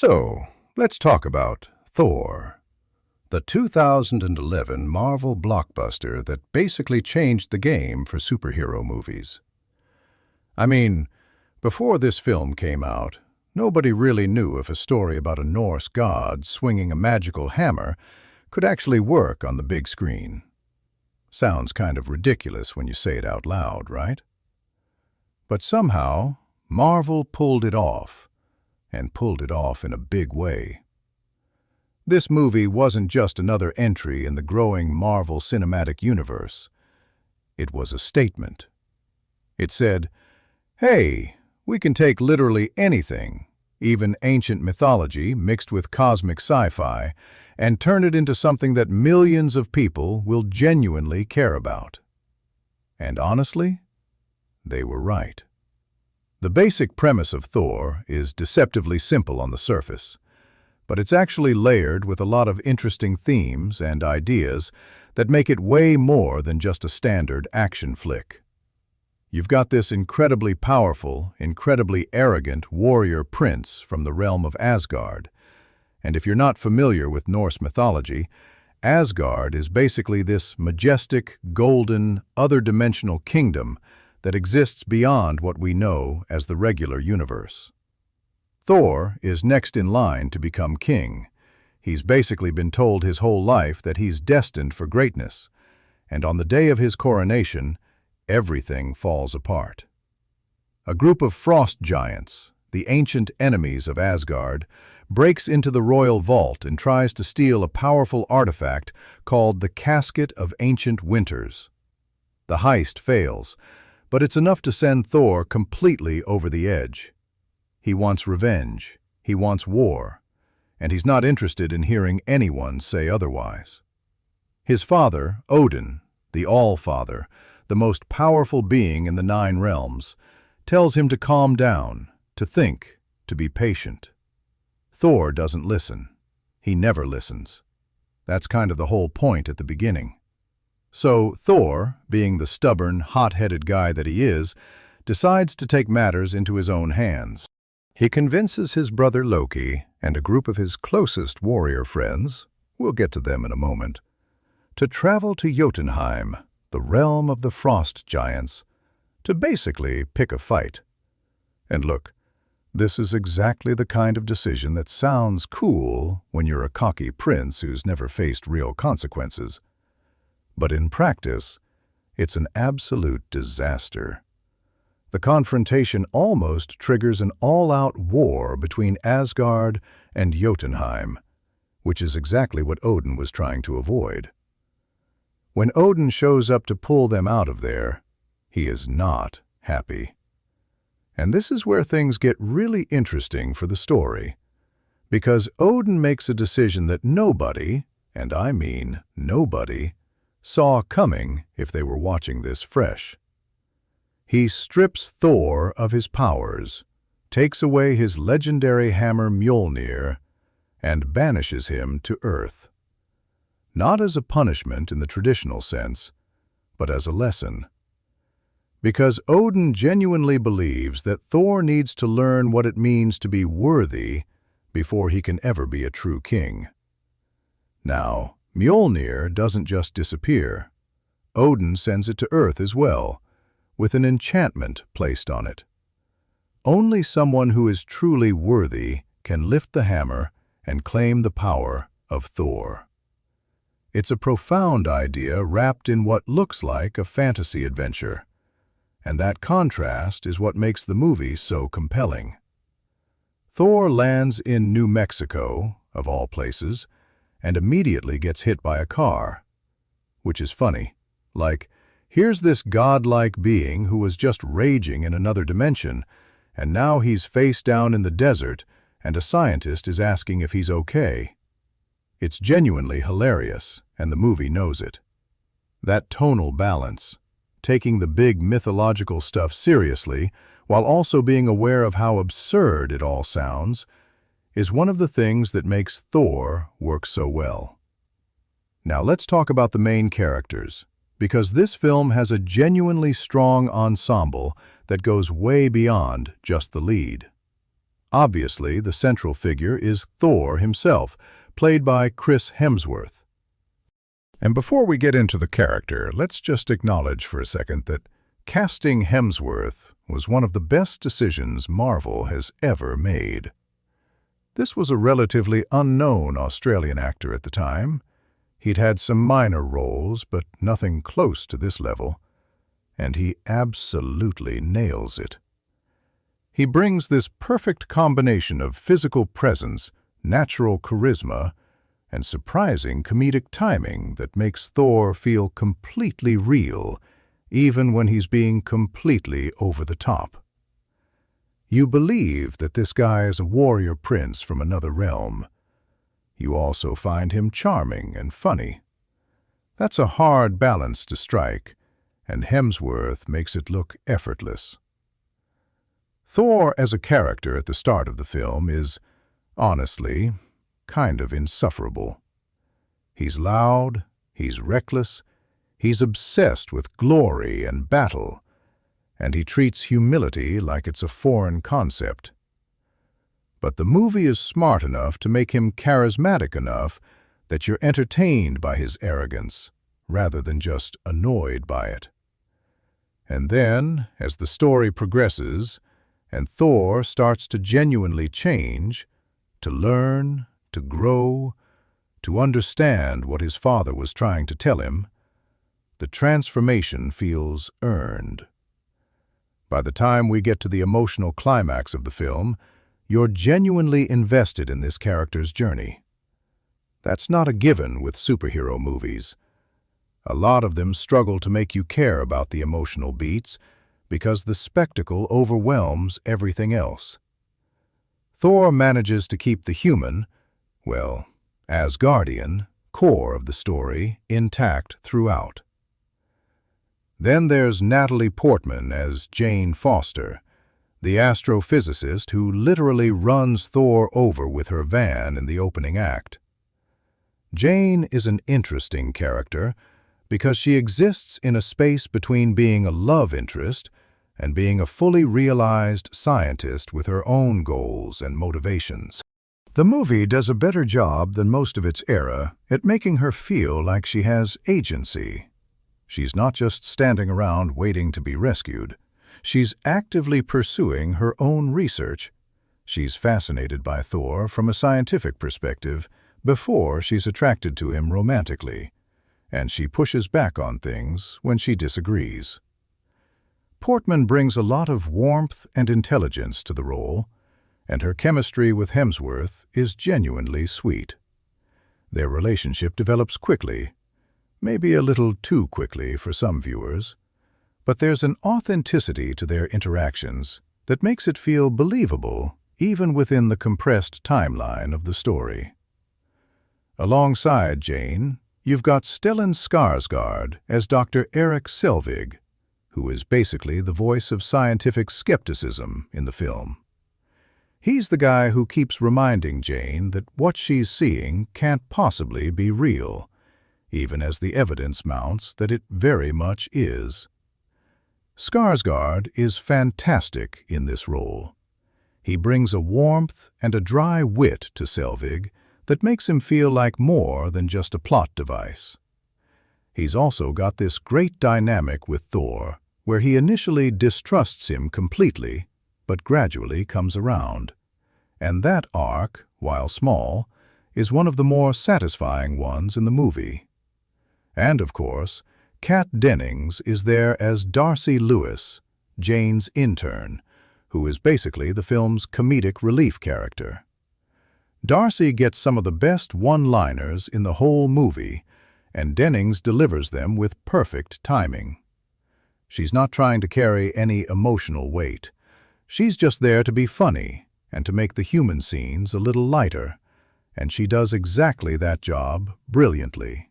So, let's talk about Thor, the 2011 Marvel blockbuster that basically changed the game for superhero movies. I mean, before this film came out, nobody really knew if a story about a Norse god swinging a magical hammer could actually work on the big screen. Sounds kind of ridiculous when you say it out loud, right? But somehow, Marvel pulled it off, and pulled it off in a big way. This movie wasn't just another entry in the growing Marvel Cinematic Universe. It was a statement. It said, hey, we can take literally anything, even ancient mythology mixed with cosmic sci-fi, and turn it into something that millions of people will genuinely care about. And honestly, they were right. The basic premise of Thor is deceptively simple on the surface, but it's actually layered with a lot of interesting themes and ideas that make it way more than just a standard action flick. You've got this incredibly powerful, incredibly arrogant warrior prince from the realm of Asgard, and if you're not familiar with Norse mythology, Asgard is basically this majestic, golden, other-dimensional kingdom that exists beyond what we know as the regular universe. Thor is next in line to become king. He's basically been told his whole life that he's destined for greatness, and on the day of his coronation, everything falls apart. A group of frost giants, the ancient enemies of Asgard, breaks into the royal vault and tries to steal a powerful artifact called the Casket of Ancient Winters. The heist fails, but it's enough to send Thor completely over the edge. He wants revenge, he wants war, and he's not interested in hearing anyone say otherwise. His father, Odin, the All-Father, the most powerful being in the 9 realms, tells him to calm down, to think, to be patient. Thor doesn't listen. He never listens. That's kind of the whole point at the beginning. So Thor, being the stubborn, hot-headed guy that he is, decides to take matters into his own hands. He convinces his brother Loki and a group of his closest warrior friends, we'll get to them in a moment, to travel to Jotunheim, the realm of the frost giants, to basically pick a fight. And look, this is exactly the kind of decision that sounds cool when you're a cocky prince who's never faced real consequences. But in practice, it's an absolute disaster. The confrontation almost triggers an all-out war between Asgard and Jotunheim, which is exactly what Odin was trying to avoid. When Odin shows up to pull them out of there, he is not happy. And this is where things get really interesting for the story, because Odin makes a decision that nobody, and I mean nobody, saw coming if they were watching this fresh. He strips Thor of his powers, takes away his legendary hammer Mjolnir, and banishes him to Earth. Not as a punishment in the traditional sense, but as a lesson. Because Odin genuinely believes that Thor needs to learn what it means to be worthy before he can ever be a true king. Now, Mjolnir doesn't just disappear. Odin sends it to Earth as well, with an enchantment placed on it. Only someone who is truly worthy can lift the hammer and claim the power of Thor. It's a profound idea wrapped in what looks like a fantasy adventure, and that contrast is what makes the movie so compelling. Thor lands in New Mexico, of all places, and immediately gets hit by a car. Which is funny. Like, here's this godlike being who was just raging in another dimension, and now he's face down in the desert, and a scientist is asking if he's okay. It's genuinely hilarious, and the movie knows it. That tonal balance, taking the big mythological stuff seriously, while also being aware of how absurd it all sounds, is one of the things that makes Thor work so well. Now let's talk about the main characters, because this film has a genuinely strong ensemble that goes way beyond just the lead. Obviously, the central figure is Thor himself, played by Chris Hemsworth. And before we get into the character, let's just acknowledge for a second that casting Hemsworth was one of the best decisions Marvel has ever made. This was a relatively unknown Australian actor at the time. He'd had some minor roles, but nothing close to this level, and he absolutely nails it. He brings this perfect combination of physical presence, natural charisma, and surprising comedic timing that makes Thor feel completely real, even when he's being completely over the top. You believe that this guy is a warrior prince from another realm. You also find him charming and funny. That's a hard balance to strike, and Hemsworth makes it look effortless. Thor as a character at the start of the film is, honestly, kind of insufferable. He's loud, he's reckless, he's obsessed with glory and battle, and he treats humility like it's a foreign concept. But the movie is smart enough to make him charismatic enough that you're entertained by his arrogance, rather than just annoyed by it. And then, as the story progresses, and Thor starts to genuinely change, to learn, to grow, to understand what his father was trying to tell him, the transformation feels earned. By the time we get to the emotional climax of the film, you're genuinely invested in this character's journey. That's not a given with superhero movies. A lot of them struggle to make you care about the emotional beats because the spectacle overwhelms everything else. Thor manages to keep the human, well, Asgardian, core of the story intact throughout. Then there's Natalie Portman as Jane Foster, the astrophysicist who literally runs Thor over with her van in the opening act. Jane is an interesting character because she exists in a space between being a love interest and being a fully realized scientist with her own goals and motivations. The movie does a better job than most of its era at making her feel like she has agency. She's not just standing around waiting to be rescued. She's actively pursuing her own research. She's fascinated by Thor from a scientific perspective before she's attracted to him romantically, and she pushes back on things when she disagrees. Portman brings a lot of warmth and intelligence to the role, and her chemistry with Hemsworth is genuinely sweet. Their relationship develops quickly, maybe a little too quickly for some viewers, but there's an authenticity to their interactions that makes it feel believable even within the compressed timeline of the story. Alongside Jane, you've got Stellan Skarsgård as Dr. Erik Selvig, who is basically the voice of scientific skepticism in the film. He's the guy who keeps reminding Jane that what she's seeing can't possibly be real, even as the evidence mounts that it very much is. Skarsgård is fantastic in this role. He brings a warmth and a dry wit to Selvig that makes him feel like more than just a plot device. He's also got this great dynamic with Thor, where he initially distrusts him completely, but gradually comes around. And that arc, while small, is one of the more satisfying ones in the movie. And, of course, Kat Dennings is there as Darcy Lewis, Jane's intern, who is basically the film's comedic relief character. Darcy gets some of the best one-liners in the whole movie, and Dennings delivers them with perfect timing. She's not trying to carry any emotional weight. She's just there to be funny and to make the human scenes a little lighter, and she does exactly that job brilliantly.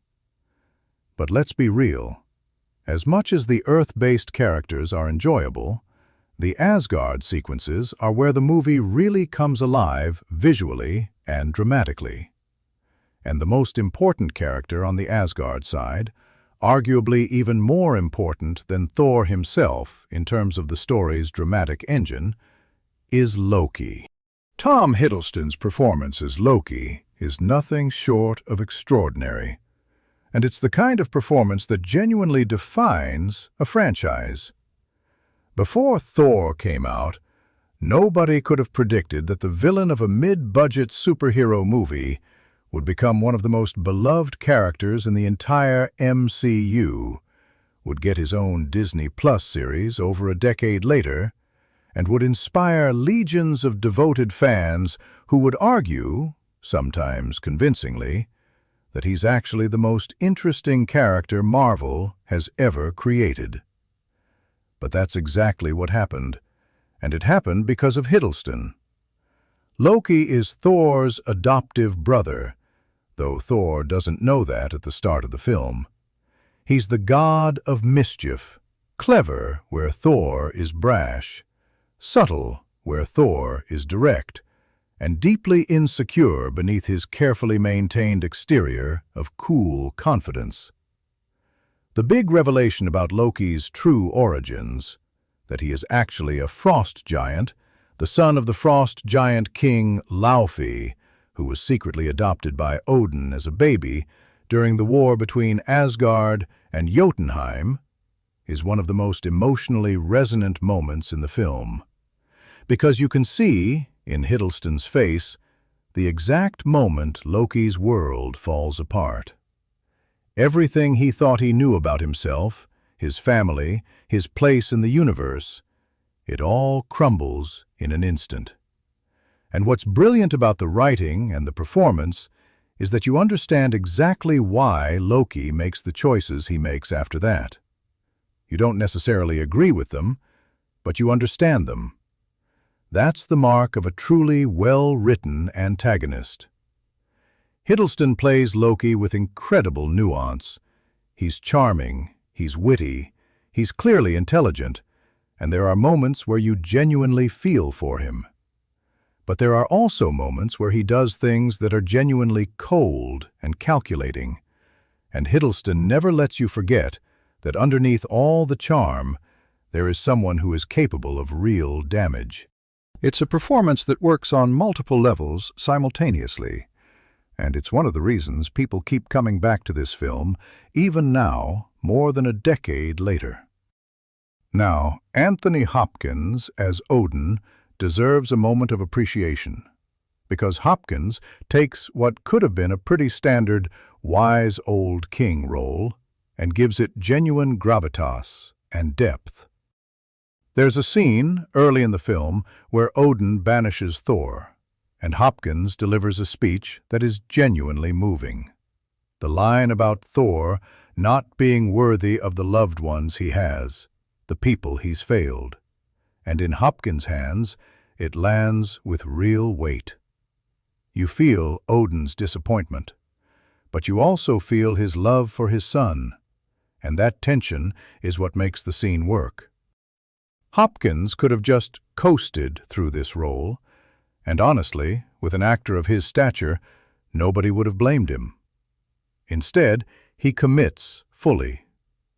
But let's be real. As much as the Earth-based characters are enjoyable, the Asgard sequences are where the movie really comes alive visually and dramatically. And the most important character on the Asgard side, arguably even more important than Thor himself in terms of the story's dramatic engine, is Loki. Tom Hiddleston's performance as Loki is nothing short of extraordinary, and it's the kind of performance that genuinely defines a franchise. Before Thor came out, nobody could have predicted that the villain of a mid-budget superhero movie would become one of the most beloved characters in the entire MCU, would get his own Disney Plus series over a decade later, and would inspire legions of devoted fans who would argue, sometimes convincingly, that he's actually the most interesting character Marvel has ever created. But that's exactly what happened, and it happened because of Hiddleston. Loki is Thor's adoptive brother, though Thor doesn't know that at the start of the film. He's the god of mischief, clever where Thor is brash, subtle where Thor is direct, and deeply insecure beneath his carefully maintained exterior of cool confidence. The big revelation about Loki's true origins, that he is actually a frost giant, the son of the frost giant king Laufey, who was secretly adopted by Odin as a baby during the war between Asgard and Jotunheim, is one of the most emotionally resonant moments in the film. Because you can see, in Hiddleston's face, the exact moment Loki's world falls apart. Everything he thought he knew about himself, his family, his place in the universe, it all crumbles in an instant. And what's brilliant about the writing and the performance is that you understand exactly why Loki makes the choices he makes after that. You don't necessarily agree with them, but you understand them. That's the mark of a truly well-written antagonist. Hiddleston plays Loki with incredible nuance. He's charming, he's witty, he's clearly intelligent, and there are moments where you genuinely feel for him. But there are also moments where he does things that are genuinely cold and calculating, and Hiddleston never lets you forget that underneath all the charm, there is someone who is capable of real damage. It's a performance that works on multiple levels simultaneously, and it's one of the reasons people keep coming back to this film, even now, more than a decade later. Now, Anthony Hopkins as Odin deserves a moment of appreciation, because Hopkins takes what could have been a pretty standard wise old king role and gives it genuine gravitas and depth. There's a scene early in the film where Odin banishes Thor, and Hopkins delivers a speech that is genuinely moving. The line about Thor not being worthy of the loved ones he has, the people he's failed. And in Hopkins' hands, it lands with real weight. You feel Odin's disappointment, but you also feel his love for his son, and that tension is what makes the scene work. Hopkins could have just coasted through this role, and honestly, with an actor of his stature, nobody would have blamed him. Instead, he commits fully,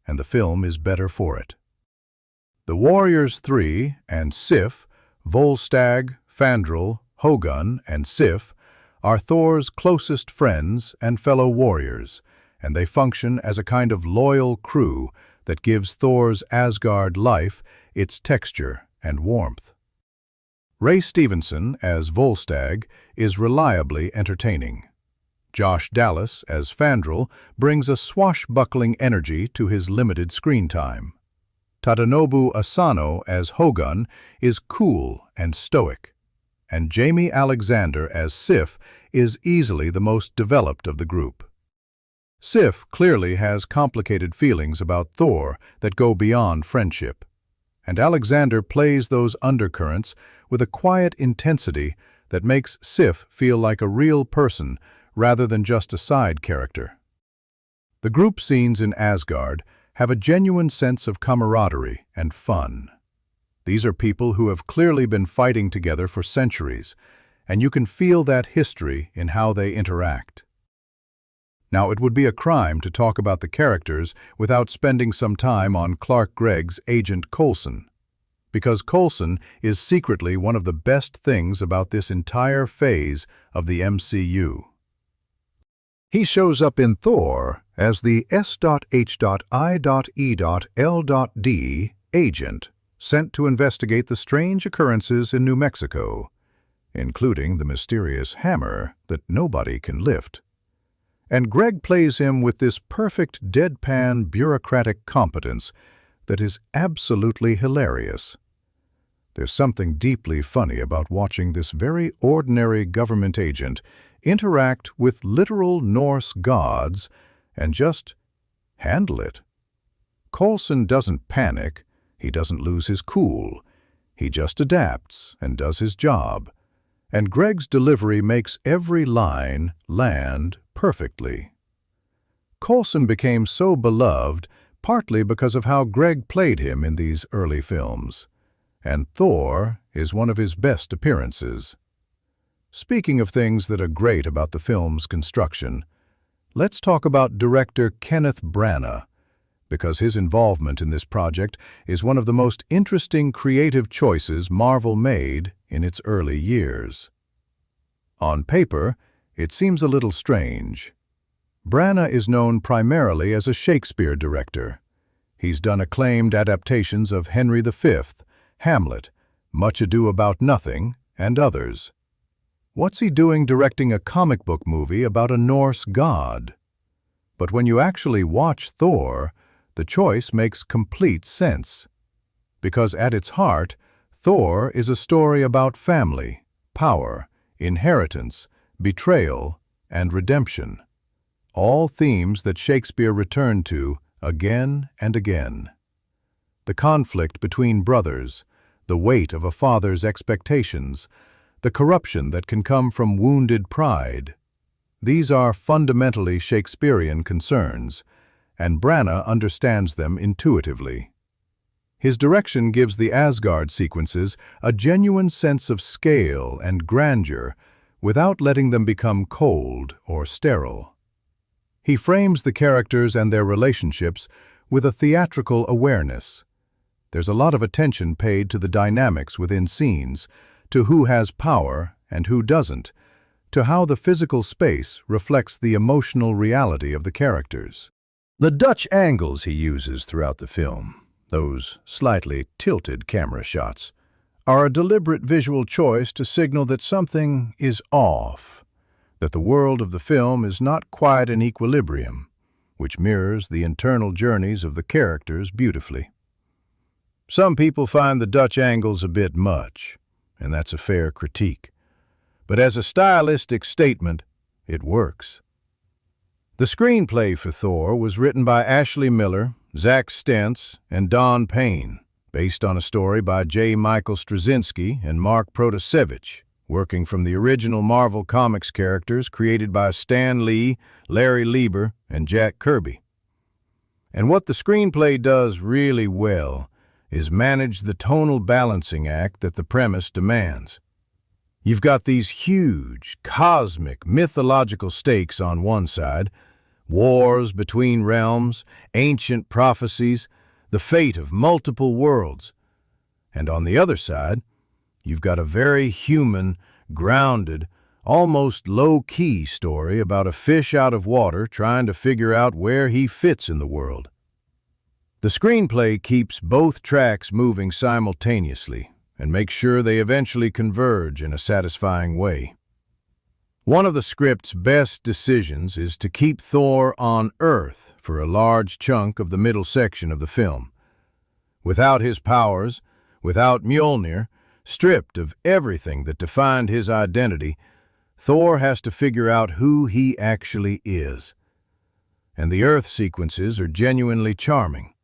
and the film is better for it. The Warriors Three and Sif, Volstagg, Fandral, Hogun, and Sif are Thor's closest friends and fellow warriors, and they function as a kind of loyal crew that gives Thor's Asgard life its texture and warmth. Ray Stevenson as Volstagg is reliably entertaining. Josh Dallas as Fandral brings a swashbuckling energy to his limited screen time. Tadanobu Asano as Hogun is cool and stoic, and Jamie Alexander as Sif is easily the most developed of the group. Sif clearly has complicated feelings about Thor that go beyond friendship, and Alexander plays those undercurrents with a quiet intensity that makes Sif feel like a real person rather than just a side character. The group scenes in Asgard have a genuine sense of camaraderie and fun. These are people who have clearly been fighting together for centuries, and you can feel that history in how they interact. Now, it would be a crime to talk about the characters without spending some time on Clark Gregg's Agent Coulson. because Coulson is secretly one of the best things about this entire phase of the MCU. He shows up in Thor as the S.H.I.E.L.D. agent sent to investigate the strange occurrences in New Mexico, including the mysterious hammer that nobody can lift. And Greg plays him with this perfect deadpan bureaucratic competence that is absolutely hilarious. There's something deeply funny about watching this very ordinary government agent interact with literal Norse gods and just handle it. Coulson doesn't panic, he doesn't lose his cool, he just adapts and does his job. And Greg's delivery makes every line land perfectly. Coulson became so beloved partly because of how Greg played him in these early films, and Thor is one of his best appearances. Speaking of things that are great about the film's construction, let's talk about director Kenneth Branagh, because his involvement in this project is one of the most interesting creative choices Marvel made in its early years. On paper, it seems a little strange. Branagh is known primarily as a Shakespeare director. He's done acclaimed adaptations of Henry V, Hamlet, Much Ado About Nothing, and others. What's he doing directing a comic book movie about a Norse god? But when you actually watch Thor, the choice makes complete sense. Because at its heart, Thor is a story about family, power, inheritance, betrayal, and redemption. All themes that Shakespeare returned to again and again. The conflict between brothers, the weight of a father's expectations, the corruption that can come from wounded pride. These are fundamentally Shakespearean concerns, and Branagh understands them intuitively. His direction gives the Asgard sequences a genuine sense of scale and grandeur without letting them become cold or sterile. He frames the characters and their relationships with a theatrical awareness. There's a lot of attention paid to the dynamics within scenes, to who has power and who doesn't, to how the physical space reflects the emotional reality of the characters. The Dutch angles he uses throughout the film, those slightly tilted camera shots, are a deliberate visual choice to signal that something is off, that the world of the film is not quite in equilibrium, which mirrors the internal journeys of the characters beautifully. Some people find the Dutch angles a bit much, and that's a fair critique. But as a stylistic statement, it works. The screenplay for Thor was written by Ashley Miller, Zach Stentz, and Don Payne, based on a story by J. Michael Straczynski and Mark Protasevich, working from the original Marvel Comics characters created by Stan Lee, Larry Lieber, and Jack Kirby. And what the screenplay does really well is manage the tonal balancing act that the premise demands. You've got these huge, cosmic, mythological stakes on one side, wars between realms, ancient prophecies, the fate of multiple worlds. And on the other side, you've got a very human, grounded, almost low-key story about a fish out of water trying to figure out where he fits in the world. The screenplay keeps both tracks moving simultaneously and makes sure they eventually converge in a satisfying way. One of the script's best decisions is to keep Thor on Earth for a large chunk of the middle section of the film. Without his powers, without Mjolnir, stripped of everything that defined his identity, Thor has to figure out who he actually is. And the Earth sequences are genuinely charming.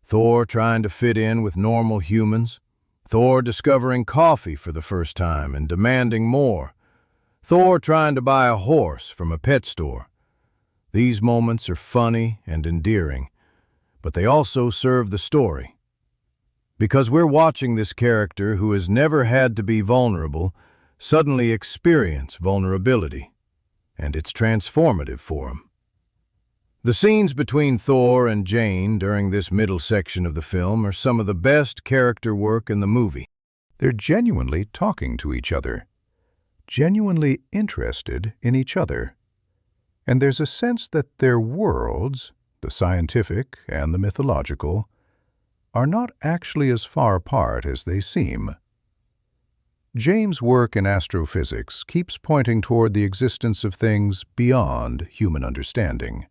Thor trying to fit in with normal humans, Thor discovering coffee for the first time and demanding more, Thor trying to buy a horse from a pet store. These moments are funny and endearing, but they also serve the story. Because we're watching this character who has never had to be vulnerable suddenly experience vulnerability, and it's transformative for him. The scenes between Thor and Jane during this middle section of the film are some of the best character work in the movie. They're genuinely talking to each other, genuinely interested in each other. And there's a sense that their worlds, the scientific and the mythological, are not actually as far apart as they seem. Jane's work in astrophysics keeps pointing toward the existence of things beyond human understanding,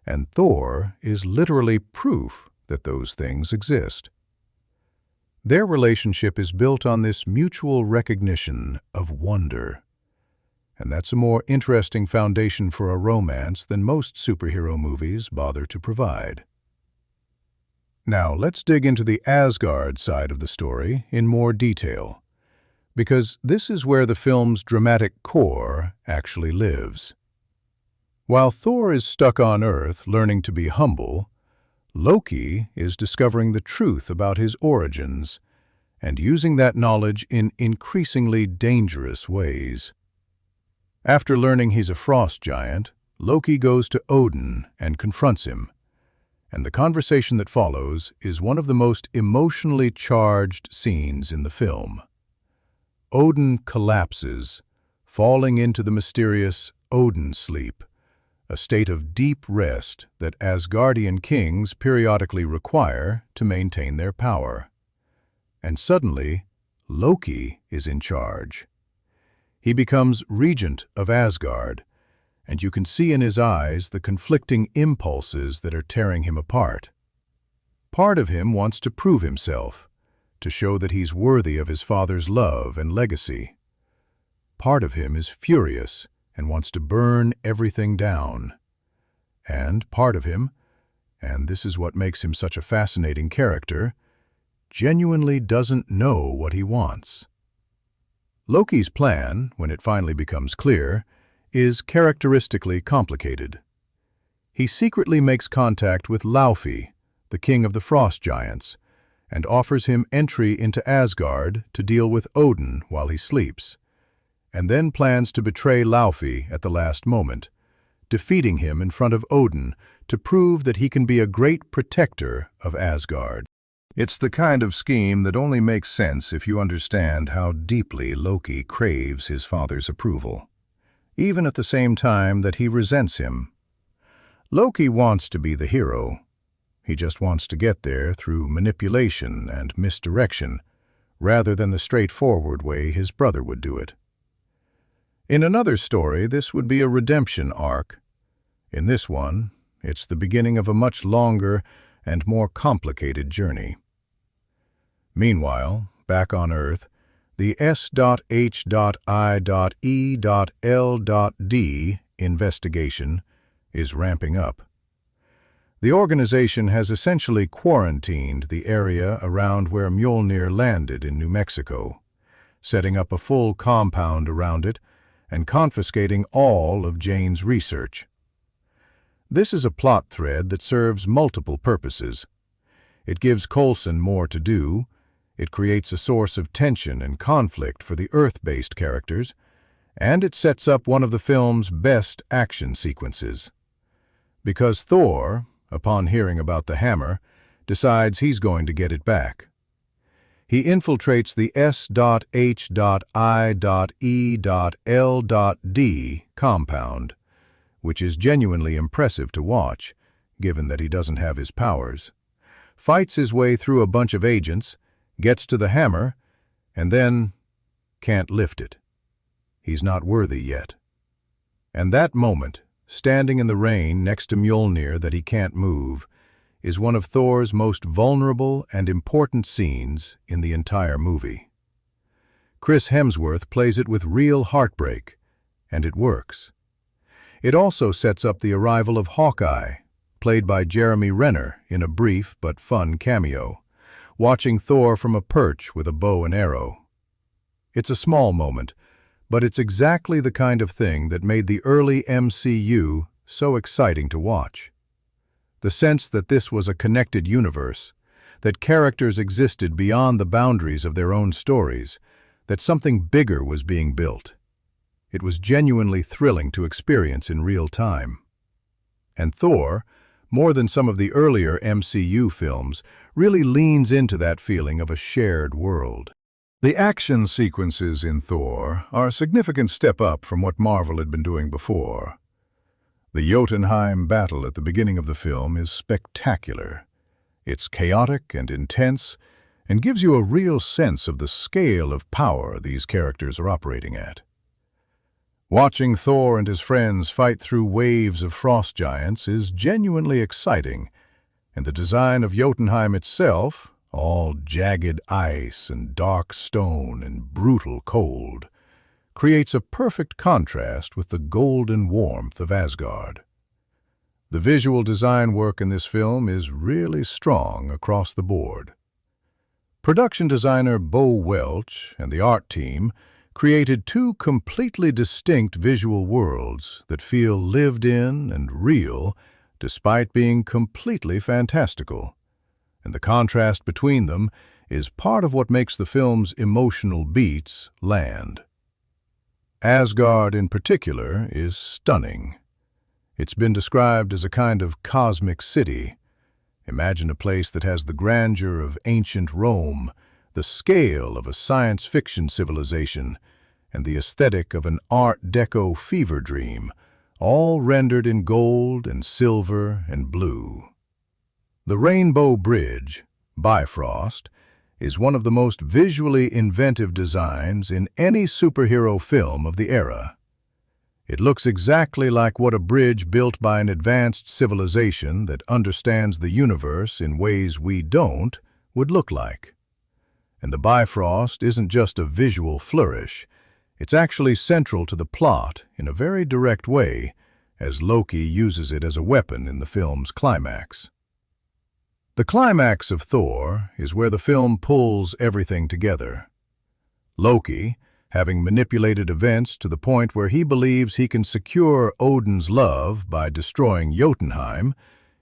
and Thor is literally proof that those things exist. Their relationship is built on this mutual recognition of wonder, and that's a more interesting foundation for a romance than most superhero movies bother to provide. Now, let's dig into the Asgard side of the story in more detail, because this is where the film's dramatic core actually lives. While Thor is stuck on Earth learning to be humble, Loki is discovering the truth about his origins and using that knowledge in increasingly dangerous ways. After learning he's a frost giant, Loki goes to Odin and confronts him, and the conversation that follows is one of the most emotionally charged scenes in the film. Odin collapses, falling into the mysterious Odin sleep, a state of deep rest that Asgardian kings periodically require to maintain their power. And suddenly, Loki is in charge. He becomes regent of Asgard, and you can see in his eyes the conflicting impulses that are tearing him apart. Part of him wants to prove himself, to show that he's worthy of his father's love and legacy. Part of him is furious and wants to burn everything down. And part of him, and this is what makes him such a fascinating character, genuinely doesn't know what he wants. Loki's plan, when it finally becomes clear, is characteristically complicated. He secretly makes contact with Laufey, the king of the frost giants, and offers him entry into Asgard to deal with Odin while he sleeps, and then plans to betray Laufey at the last moment, defeating him in front of Odin to prove that he can be a great protector of Asgard. It's the kind of scheme that only makes sense if you understand how deeply Loki craves his father's approval, even at the same time that he resents him. Loki wants to be the hero. He just wants to get there through manipulation and misdirection, rather than the straightforward way his brother would do it. In another story, this would be a redemption arc. In this one, it's the beginning of a much longer and more complicated journey. Meanwhile, back on Earth, the S.H.I.E.L.D. investigation is ramping up. The organization has essentially quarantined the area around where Mjolnir landed in New Mexico, setting up a full compound around it and confiscating all of Jane's research. This is a plot thread that serves multiple purposes. It gives Coulson more to do, it creates a source of tension and conflict for the Earth-based characters, and it sets up one of the film's best action sequences. Because Thor, upon hearing about the hammer, decides he's going to get it back. He infiltrates the S.H.I.E.L.D. compound, which is genuinely impressive to watch, given that he doesn't have his powers, fights his way through a bunch of agents, gets to the hammer, and then can't lift it. He's not worthy yet. And that moment, standing in the rain next to Mjolnir that he can't move, is one of Thor's most vulnerable and important scenes in the entire movie. Chris Hemsworth plays it with real heartbreak, and it works. It also sets up the arrival of Hawkeye, played by Jeremy Renner in a brief but fun cameo, watching Thor from a perch with a bow and arrow. It's a small moment, but it's exactly the kind of thing that made the early MCU so exciting to watch. The sense that this was a connected universe, that characters existed beyond the boundaries of their own stories, that something bigger was being built. It was genuinely thrilling to experience in real time. And Thor, more than some of the earlier MCU films, really leans into that feeling of a shared world. The action sequences in Thor are a significant step up from what Marvel had been doing before. The Jotunheim battle at the beginning of the film is spectacular. It's chaotic and intense, and gives you a real sense of the scale of power these characters are operating at. Watching Thor and his friends fight through waves of frost giants is genuinely exciting, and the design of Jotunheim itself, all jagged ice and dark stone and brutal cold, creates a perfect contrast with the golden warmth of Asgard. The visual design work in this film is really strong across the board. Production designer Bo Welch and the art team created two completely distinct visual worlds that feel lived in and real despite being completely fantastical. And the contrast between them is part of what makes the film's emotional beats land. Asgard in particular is stunning. It's been described as a kind of cosmic city. Imagine a place that has the grandeur of ancient Rome, the scale of a science fiction civilization, and the aesthetic of an Art Deco fever dream, all rendered in gold and silver and blue. The Rainbow Bridge, Bifrost, is one of the most visually inventive designs in any superhero film of the era. It looks exactly like what a bridge built by an advanced civilization that understands the universe in ways we don't would look like. And the Bifrost isn't just a visual flourish, it's actually central to the plot in a very direct way, as Loki uses it as a weapon in the film's climax. The climax of Thor is where the film pulls everything together. Loki, having manipulated events to the point where he believes he can secure Odin's love by destroying Jotunheim,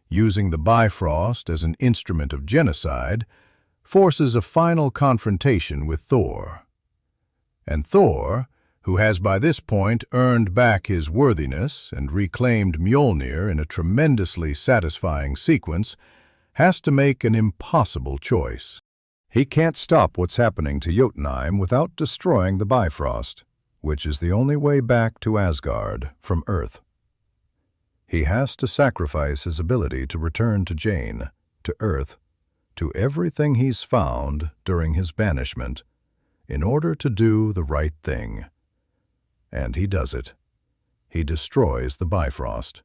using the Bifrost as an instrument of genocide, forces a final confrontation with Thor. And Thor, who has by this point earned back his worthiness and reclaimed Mjolnir in a tremendously satisfying sequence, has to make an impossible choice. He can't stop what's happening to Jotunheim without destroying the Bifrost, which is the only way back to Asgard from Earth. He has to sacrifice his ability to return to Jane, to Earth, to everything he's found during his banishment, in order to do the right thing. And he does it. He destroys the Bifrost.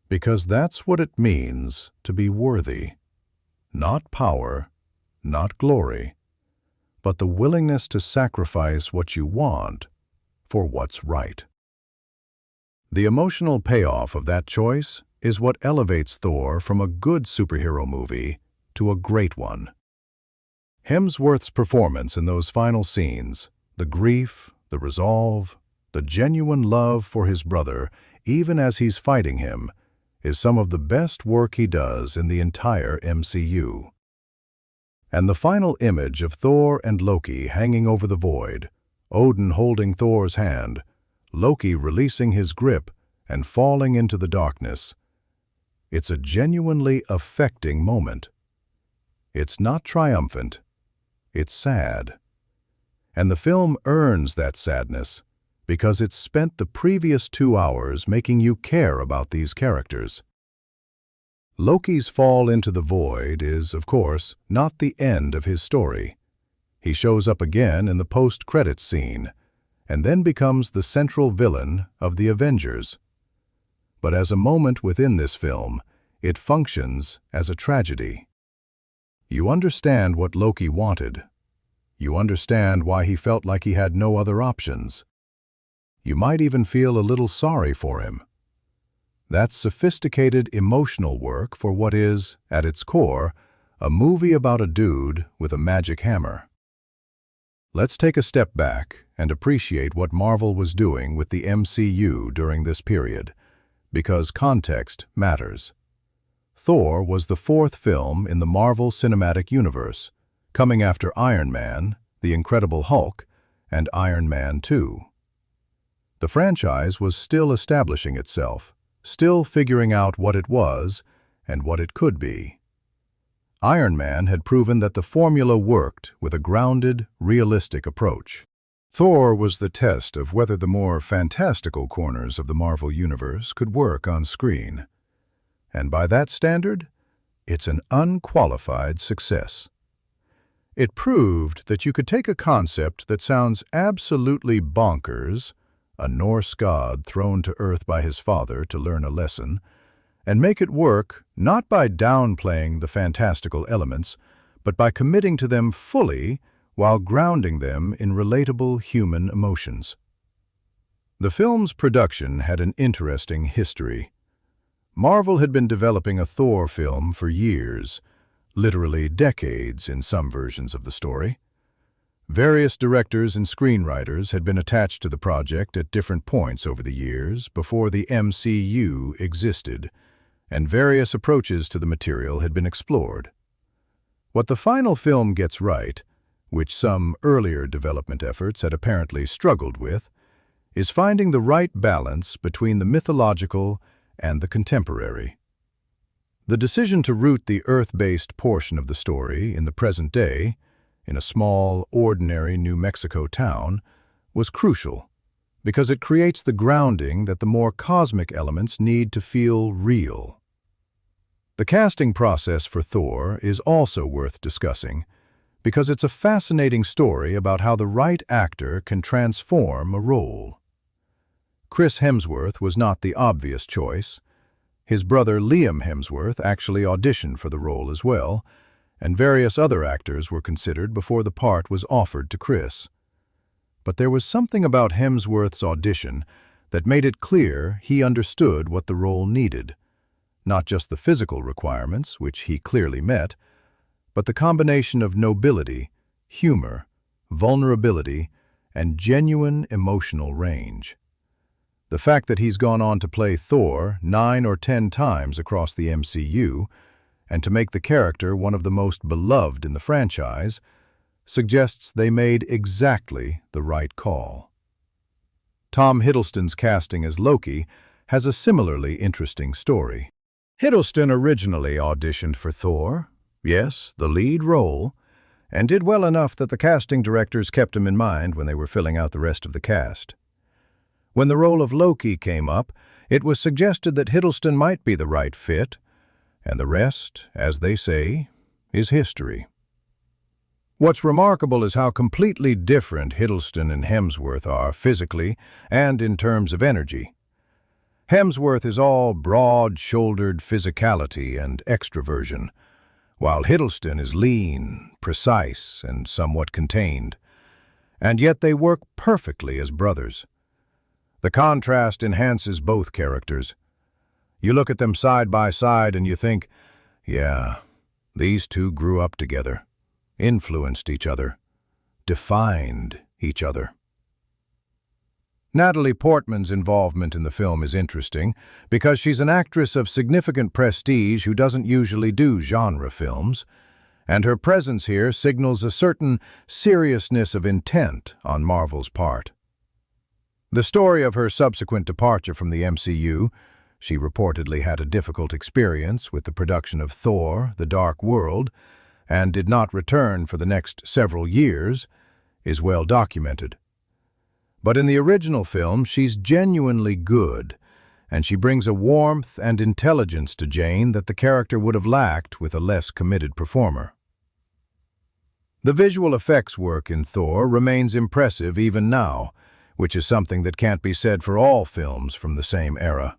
Because that's what it means to be worthy. Not power, not glory, but the willingness to sacrifice what you want for what's right. The emotional payoff of that choice is what elevates Thor from a good superhero movie to a great one. Hemsworth's performance in those final scenes, the grief, the resolve, the genuine love for his brother, even as he's fighting him, is some of the best work he does in the entire MCU. And the final image of Thor and Loki hanging over the void, Odin holding Thor's hand, Loki releasing his grip and falling into the darkness. It's a genuinely affecting moment. It's not triumphant, it's sad. And the film earns that sadness because it's spent the previous 2 hours making you care about these characters. Loki's fall into the void is, of course, not the end of his story. He shows up again in the post-credits scene, and then becomes the central villain of the Avengers. But as a moment within this film, it functions as a tragedy. You understand what Loki wanted. You understand why he felt like he had no other options. You might even feel a little sorry for him. That's sophisticated emotional work for what is, at its core, a movie about a dude with a magic hammer. Let's take a step back and appreciate what Marvel was doing with the MCU during this period, because context matters. Thor was the 4th film in the Marvel Cinematic Universe, coming after Iron Man, The Incredible Hulk, and Iron Man 2. The franchise was still establishing itself, still figuring out what it was and what it could be. Iron Man had proven that the formula worked with a grounded, realistic approach. Thor was the test of whether the more fantastical corners of the Marvel Universe could work on screen. And by that standard, it's an unqualified success. It proved that you could take a concept that sounds absolutely bonkers, a Norse god thrown to earth by his father to learn a lesson, and make it work not by downplaying the fantastical elements, but by committing to them fully while grounding them in relatable human emotions. The film's production had an interesting history. Marvel had been developing a Thor film for years, literally decades in some versions of the story. Various directors and screenwriters had been attached to the project at different points over the years before the MCU existed, and various approaches to the material had been explored. What the final film gets right, which some earlier development efforts had apparently struggled with, is finding the right balance between the mythological and the contemporary. The decision to root the Earth-based portion of the story in the present day, in a small, ordinary New Mexico town, was crucial, because it creates the grounding that the more cosmic elements need to feel real. The casting process for Thor is also worth discussing, because it's a fascinating story about how the right actor can transform a role. Chris Hemsworth was not the obvious choice. His brother Liam Hemsworth actually auditioned for the role as well, and various other actors were considered before the part was offered to Chris. But there was something about Hemsworth's audition that made it clear he understood what the role needed, not just the physical requirements, which he clearly met, but the combination of nobility, humor, vulnerability, and genuine emotional range. The fact that he's gone on to play Thor 9 or 10 times across the MCU, and to make the character one of the most beloved in the franchise, suggests they made exactly the right call. Tom Hiddleston's casting as Loki has a similarly interesting story. Hiddleston originally auditioned for Thor, yes, the lead role, and did well enough that the casting directors kept him in mind when they were filling out the rest of the cast. When the role of Loki came up, it was suggested that Hiddleston might be the right fit, and the rest, as they say, is history. What's remarkable is how completely different Hiddleston and Hemsworth are physically and in terms of energy. Hemsworth is all broad-shouldered physicality and extroversion, while Hiddleston is lean, precise, and somewhat contained. And yet they work perfectly as brothers. The contrast enhances both characters. You look at them side by side and you think, yeah, these two grew up together, influenced each other, defined each other. Natalie Portman's involvement in the film is interesting because she's an actress of significant prestige who doesn't usually do genre films, and her presence here signals a certain seriousness of intent on Marvel's part. The story of her subsequent departure from the MCU, she reportedly had a difficult experience with the production of Thor: The Dark World, and did not return for the next several years, is well documented. But in the original film, she's genuinely good, and she brings a warmth and intelligence to Jane that the character would have lacked with a less committed performer. The visual effects work in Thor remains impressive even now, which is something that can't be said for all films from the same era.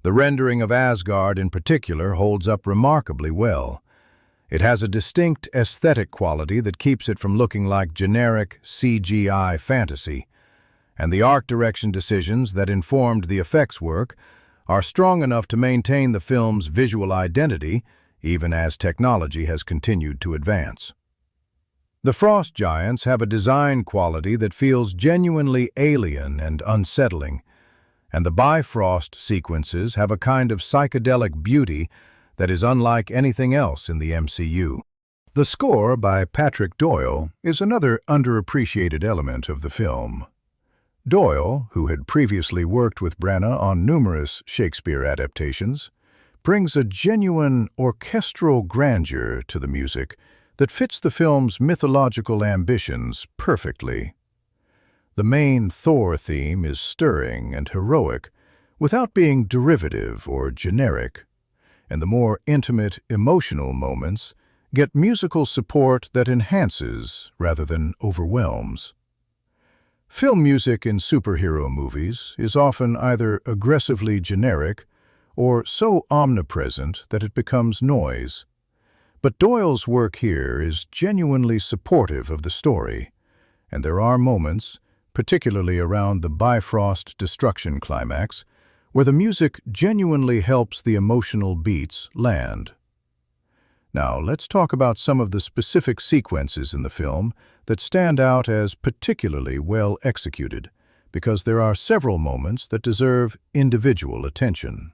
The rendering of Asgard in particular holds up remarkably well. It has a distinct aesthetic quality that keeps it from looking like generic CGI fantasy, and the art direction decisions that informed the effects work are strong enough to maintain the film's visual identity even as technology has continued to advance. The frost giants have a design quality that feels genuinely alien and unsettling, and the Bifrost sequences have a kind of psychedelic beauty that is unlike anything else in the MCU. The score by Patrick Doyle is another underappreciated element of the film. Doyle, who had previously worked with Branagh on numerous Shakespeare adaptations, brings a genuine orchestral grandeur to the music that fits the film's mythological ambitions perfectly. The main Thor theme is stirring and heroic, without being derivative or generic, and the more intimate, emotional moments get musical support that enhances rather than overwhelms. Film music in superhero movies is often either aggressively generic or so omnipresent that it becomes noise. But Doyle's work here is genuinely supportive of the story, and there are moments, particularly around the Bifrost destruction climax, where the music genuinely helps the emotional beats land. Now, let's talk about some of the specific sequences in the film that stand out as particularly well executed, because there are several moments that deserve individual attention.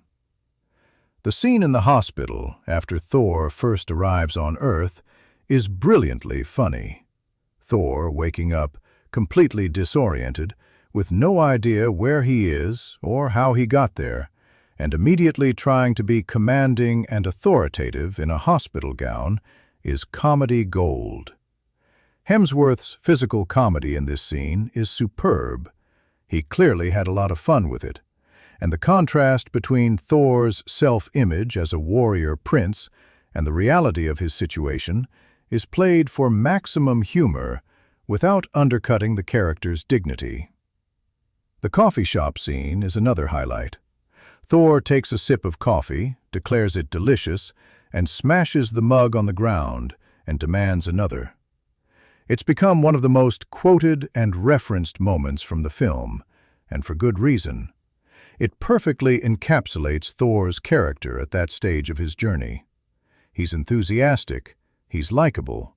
The scene in the hospital after Thor first arrives on Earth is brilliantly funny. Thor waking up completely disoriented, with no idea where he is or how he got there, and immediately trying to be commanding and authoritative in a hospital gown, is comedy gold. Hemsworth's physical comedy in this scene is superb. He clearly had a lot of fun with it, and the contrast between Thor's self-image as a warrior prince and the reality of his situation is played for maximum humor without undercutting the character's dignity. The coffee shop scene is another highlight. Thor takes a sip of coffee, declares it delicious, and smashes the mug on the ground and demands another. It's become one of the most quoted and referenced moments from the film, and for good reason. It perfectly encapsulates Thor's character at that stage of his journey. He's enthusiastic, he's likable,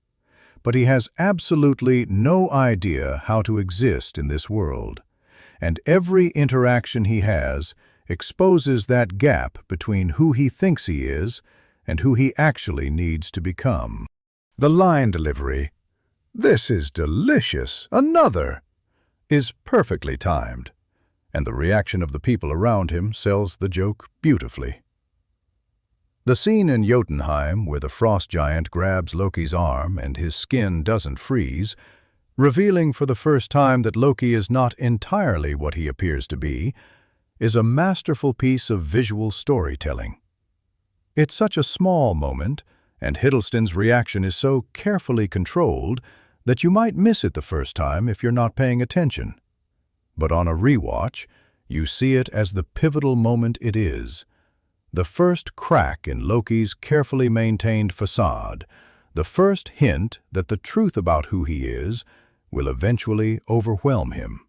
but he has absolutely no idea how to exist in this world, and every interaction he has exposes that gap between who he thinks he is and who he actually needs to become. The line delivery, "This is delicious, another," is perfectly timed, and the reaction of the people around him sells the joke beautifully. The scene in Jotunheim where the frost giant grabs Loki's arm and his skin doesn't freeze, revealing for the first time that Loki is not entirely what he appears to be, is a masterful piece of visual storytelling. It's such a small moment, and Hiddleston's reaction is so carefully controlled that you might miss it the first time if you're not paying attention. But on a rewatch, you see it as the pivotal moment it is. The first crack in Loki's carefully maintained facade, the first hint that the truth about who he is will eventually overwhelm him.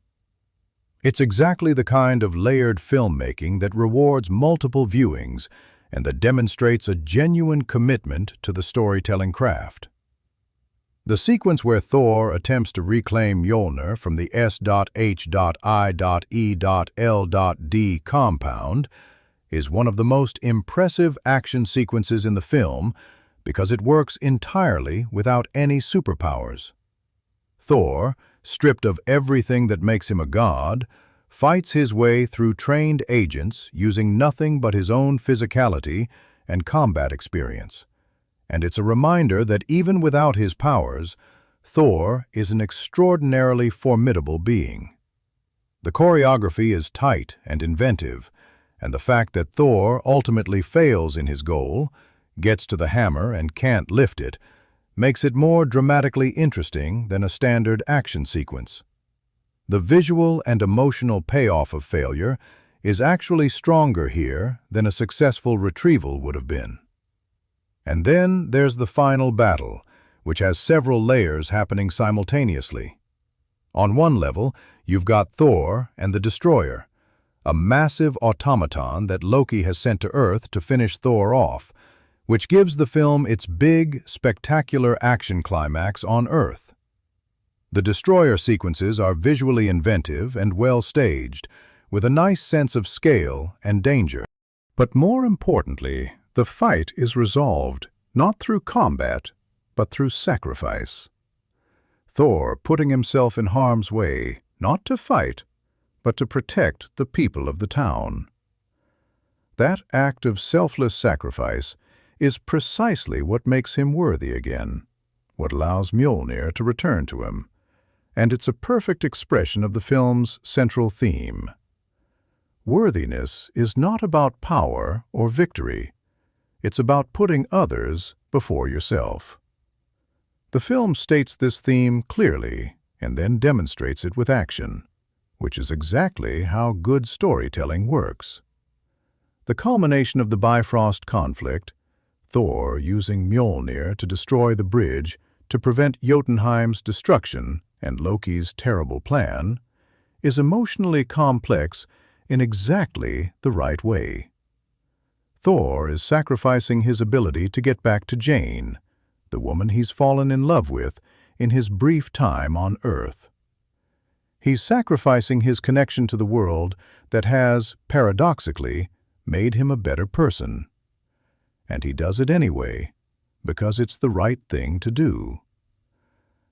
It's exactly the kind of layered filmmaking that rewards multiple viewings and that demonstrates a genuine commitment to the storytelling craft. The sequence where Thor attempts to reclaim Mjolnir from the S.H.I.E.L.D compound is one of the most impressive action sequences in the film because it works entirely without any superpowers. Thor, stripped of everything that makes him a god, fights his way through trained agents using nothing but his own physicality and combat experience. And it's a reminder that even without his powers, Thor is an extraordinarily formidable being. The choreography is tight and inventive, and the fact that Thor ultimately fails in his goal, gets to the hammer and can't lift it, makes it more dramatically interesting than a standard action sequence. The visual and emotional payoff of failure is actually stronger here than a successful retrieval would have been. And then there's the final battle, which has several layers happening simultaneously. On one level, you've got Thor and the Destroyer, a massive automaton that Loki has sent to Earth to finish Thor off, which gives the film its big, spectacular action climax on Earth. The Destroyer sequences are visually inventive and well staged, with a nice sense of scale and danger. But more importantly, the fight is resolved, not through combat, but through sacrifice. Thor putting himself in harm's way, not to fight, but to protect the people of the town. That act of selfless sacrifice is precisely what makes him worthy again, what allows Mjolnir to return to him, and it's a perfect expression of the film's central theme. Worthiness is not about power or victory. It's about putting others before yourself. The film states this theme clearly and then demonstrates it with action, which is exactly how good storytelling works. The culmination of the Bifrost conflict, Thor using Mjolnir to destroy the bridge to prevent Jotunheim's destruction and Loki's terrible plan, is emotionally complex in exactly the right way. Thor is sacrificing his ability to get back to Jane, the woman he's fallen in love with in his brief time on Earth. He's sacrificing his connection to the world that has, paradoxically, made him a better person. And he does it anyway, because it's the right thing to do.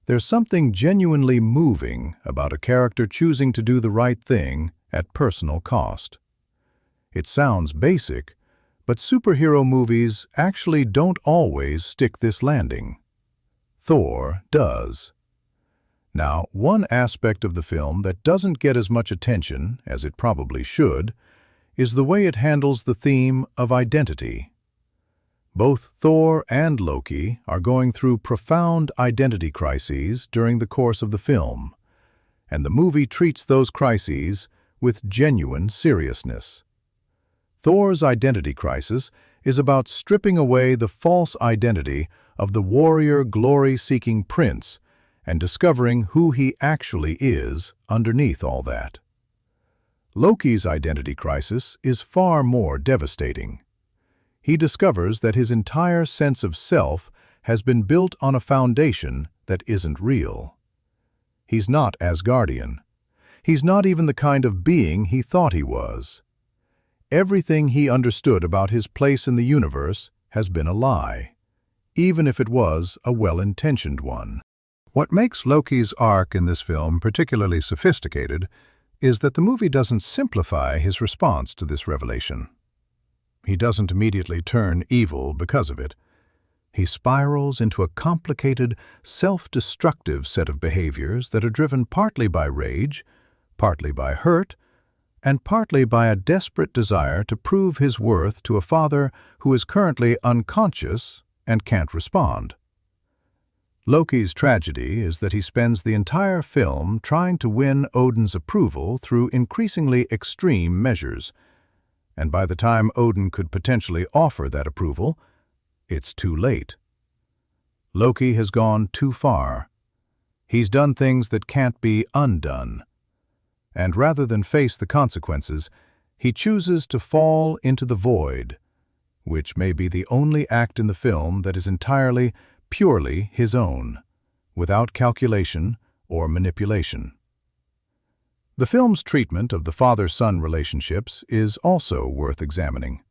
There's something genuinely moving about a character choosing to do the right thing at personal cost. It sounds basic, but superhero movies actually don't always stick this landing. Thor does. Now, one aspect of the film that doesn't get as much attention as it probably should is the way it handles the theme of identity. Both Thor and Loki are going through profound identity crises during the course of the film, and the movie treats those crises with genuine seriousness. Thor's identity crisis is about stripping away the false identity of the warrior glory-seeking prince and discovering who he actually is underneath all that. Loki's identity crisis is far more devastating. He discovers that his entire sense of self has been built on a foundation that isn't real. He's not Asgardian. He's not even the kind of being he thought he was. Everything he understood about his place in the universe has been a lie, even if it was a well-intentioned one. What makes Loki's arc in this film particularly sophisticated is that the movie doesn't simplify his response to this revelation. He doesn't immediately turn evil because of it. He spirals into a complicated, self-destructive set of behaviors that are driven partly by rage, partly by hurt, and partly by a desperate desire to prove his worth to a father who is currently unconscious and can't respond. Loki's tragedy is that he spends the entire film trying to win Odin's approval through increasingly extreme measures, and by the time Odin could potentially offer that approval, it's too late. Loki has gone too far. He's done things that can't be undone. And rather than face the consequences, he chooses to fall into the void, which may be the only act in the film that is entirely, purely his own, without calculation or manipulation. The film's treatment of the father-son relationships is also worth examining.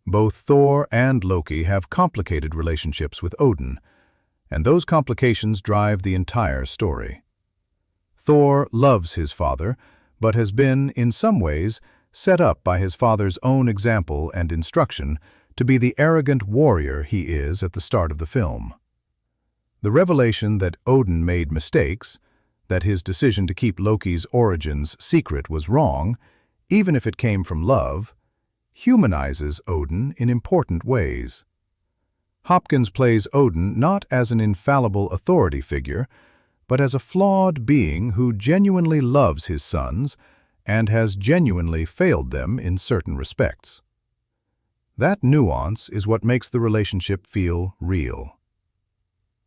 Both Thor and Loki have complicated relationships with Odin, and those complications drive the entire story. Thor loves his father, but has been, in some ways, set up by his father's own example and instruction to be the arrogant warrior he is at the start of the film. The revelation that Odin made mistakes, that his decision to keep Loki's origins secret was wrong, even if it came from love, humanizes Odin in important ways. Hopkins plays Odin not as an infallible authority figure, but as a flawed being who genuinely loves his sons and has genuinely failed them in certain respects. That nuance is what makes the relationship feel real.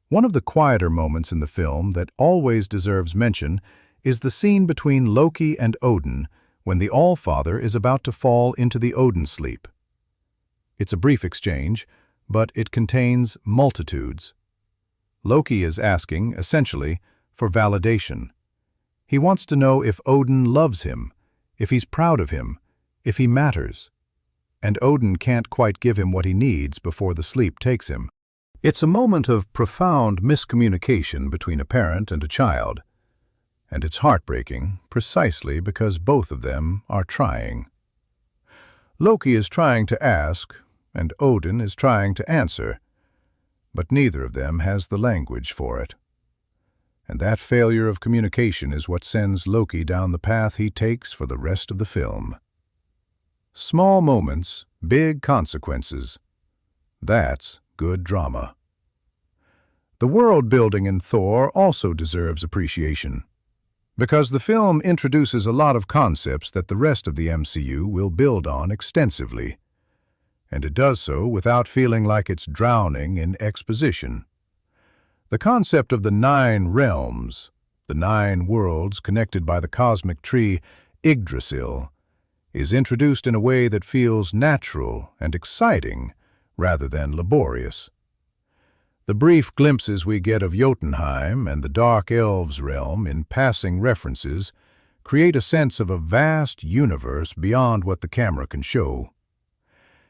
One of the quieter moments in the film that always deserves mention is the scene between Loki and Odin when the All-Father is about to fall into the Odin sleep. It's a brief exchange, but it contains multitudes. Loki is asking, essentially, for validation. He wants to know if Odin loves him, if he's proud of him, if he matters. And Odin can't quite give him what he needs before the sleep takes him. It's a moment of profound miscommunication between a parent and a child. And it's heartbreaking precisely because both of them are trying. Loki is trying to ask, and Odin is trying to answer, but neither of them has the language for it. And that failure of communication is what sends Loki down the path he takes for the rest of the film. Small moments, big consequences. That's good drama. The world-building in Thor also deserves appreciation, because the film introduces a lot of concepts that the rest of the MCU will build on extensively, and it does so without feeling like it's drowning in exposition. The concept of the 9 realms, the 9 worlds connected by the cosmic tree Yggdrasil, is introduced in a way that feels natural and exciting rather than laborious. The brief glimpses we get of Jotunheim and the Dark Elves realm in passing references create a sense of a vast universe beyond what the camera can show.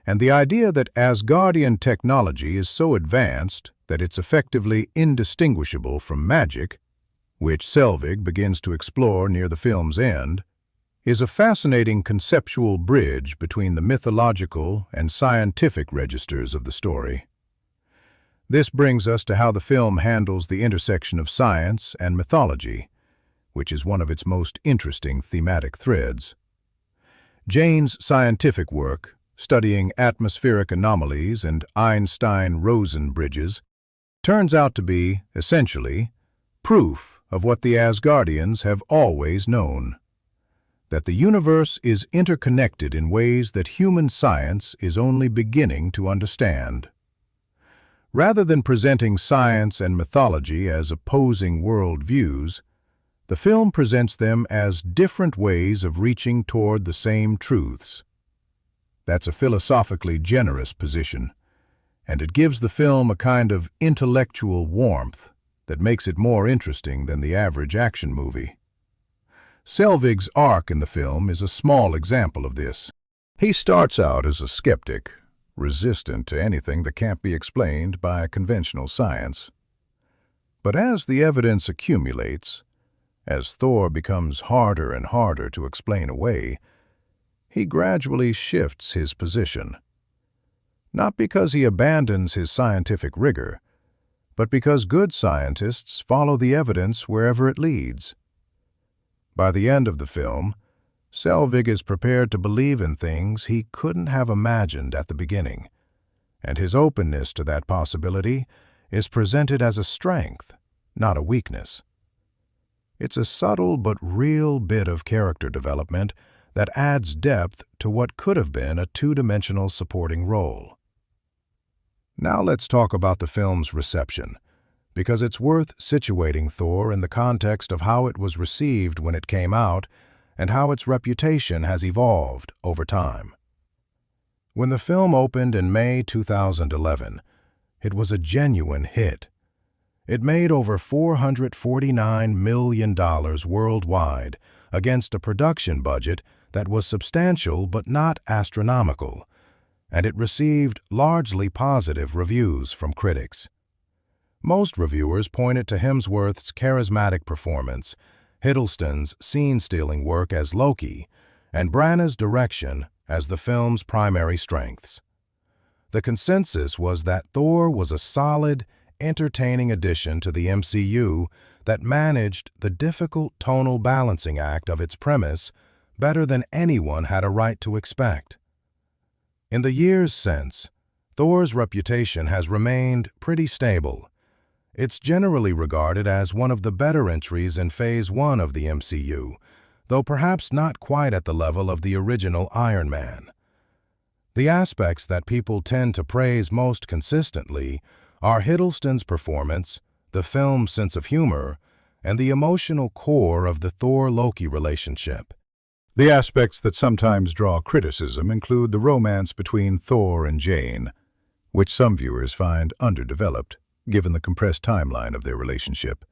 And the idea that Asgardian technology is so advanced that it's effectively indistinguishable from magic, which Selvig begins to explore near the film's end, is a fascinating conceptual bridge between the mythological and scientific registers of the story. This brings us to how the film handles the intersection of science and mythology, which is one of its most interesting thematic threads. Jane's scientific work, studying atmospheric anomalies and Einstein-Rosen bridges, turns out to be, essentially, proof of what the Asgardians have always known: that the universe is interconnected in ways that human science is only beginning to understand. Rather than presenting science and mythology as opposing worldviews, the film presents them as different ways of reaching toward the same truths. That's a philosophically generous position, and it gives the film a kind of intellectual warmth that makes it more interesting than the average action movie. Selvig's arc in the film is a small example of this. He starts out as a skeptic, resistant to anything that can't be explained by conventional science. But as the evidence accumulates, as Thor becomes harder and harder to explain away, he gradually shifts his position. Not because he abandons his scientific rigor, but because good scientists follow the evidence wherever it leads. By the end of the film, Selvig is prepared to believe in things he couldn't have imagined at the beginning, and his openness to that possibility is presented as a strength, not a weakness. It's a subtle but real bit of character development that adds depth to what could have been a two-dimensional supporting role. Now let's talk about the film's reception, because it's worth situating Thor in the context of how it was received when it came out and how its reputation has evolved over time. When the film opened in May 2011, it was a genuine hit. It made over $449 million worldwide against a production budget that was substantial but not astronomical, and it received largely positive reviews from critics. Most reviewers pointed to Hemsworth's charismatic performance, Hiddleston's scene-stealing work as Loki, and Branagh's direction as the film's primary strengths. The consensus was that Thor was a solid, entertaining addition to the MCU that managed the difficult tonal balancing act of its premise better than anyone had a right to expect. In the years since, Thor's reputation has remained pretty stable. It's generally regarded as one of the better entries in Phase 1 of the MCU, though perhaps not quite at the level of the original Iron Man. The aspects that people tend to praise most consistently are Hiddleston's performance, the film's sense of humor, and the emotional core of the Thor-Loki relationship. The aspects that sometimes draw criticism include the romance between Thor and Jane, which some viewers find underdeveloped, given the compressed timeline of their relationship,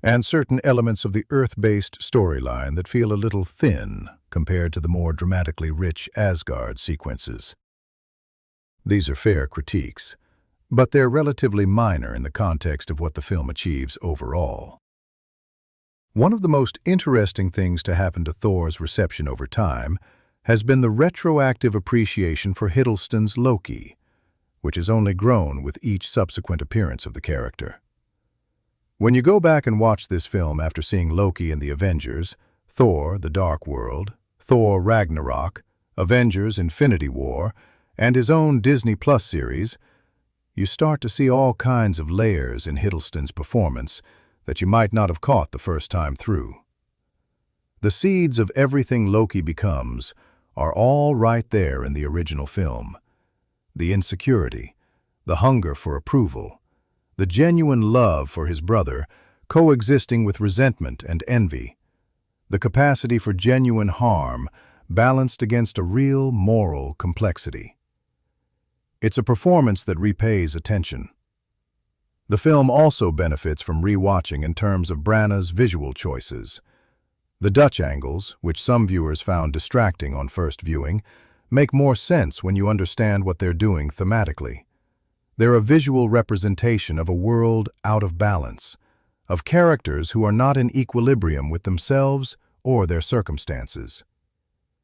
and certain elements of the Earth-based storyline that feel a little thin compared to the more dramatically rich Asgard sequences. These are fair critiques, but they're relatively minor in the context of what the film achieves overall. One of the most interesting things to happen to Thor's reception over time has been the retroactive appreciation for Hiddleston's Loki, which has only grown with each subsequent appearance of the character. When you go back and watch this film after seeing Loki in the Avengers, Thor: The Dark World, Thor: Ragnarok, Avengers: Infinity War, and his own Disney Plus series, you start to see all kinds of layers in Hiddleston's performance that you might not have caught the first time through. The seeds of everything Loki becomes are all right there in the original film. The insecurity, the hunger for approval, the genuine love for his brother coexisting with resentment and envy, the capacity for genuine harm balanced against a real moral complexity. It's a performance that repays attention. The film also benefits from rewatching in terms of Branagh's visual choices. The Dutch angles, which some viewers found distracting on first viewing, make more sense when you understand what they're doing thematically. They're a visual representation of a world out of balance, of characters who are not in equilibrium with themselves or their circumstances.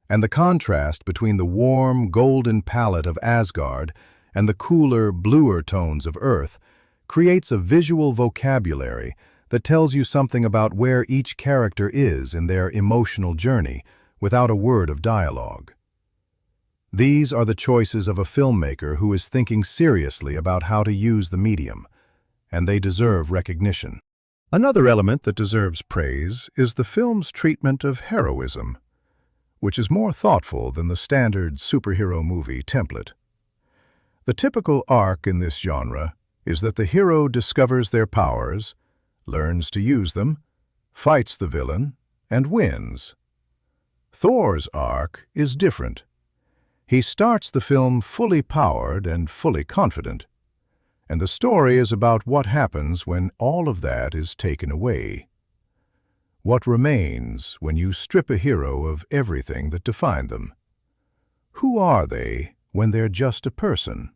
And the contrast between the warm, golden palette of Asgard and the cooler, bluer tones of Earth creates a visual vocabulary that tells you something about where each character is in their emotional journey without a word of dialogue. These are the choices of a filmmaker who is thinking seriously about how to use the medium, and they deserve recognition. Another element that deserves praise is the film's treatment of heroism, which is more thoughtful than the standard superhero movie template. The typical arc in this genre is that the hero discovers their powers, learns to use them, fights the villain, and wins. Thor's arc is different. He starts the film fully powered and fully confident, and the story is about what happens when all of that is taken away. What remains when you strip a hero of everything that defined them? Who are they when they're just a person?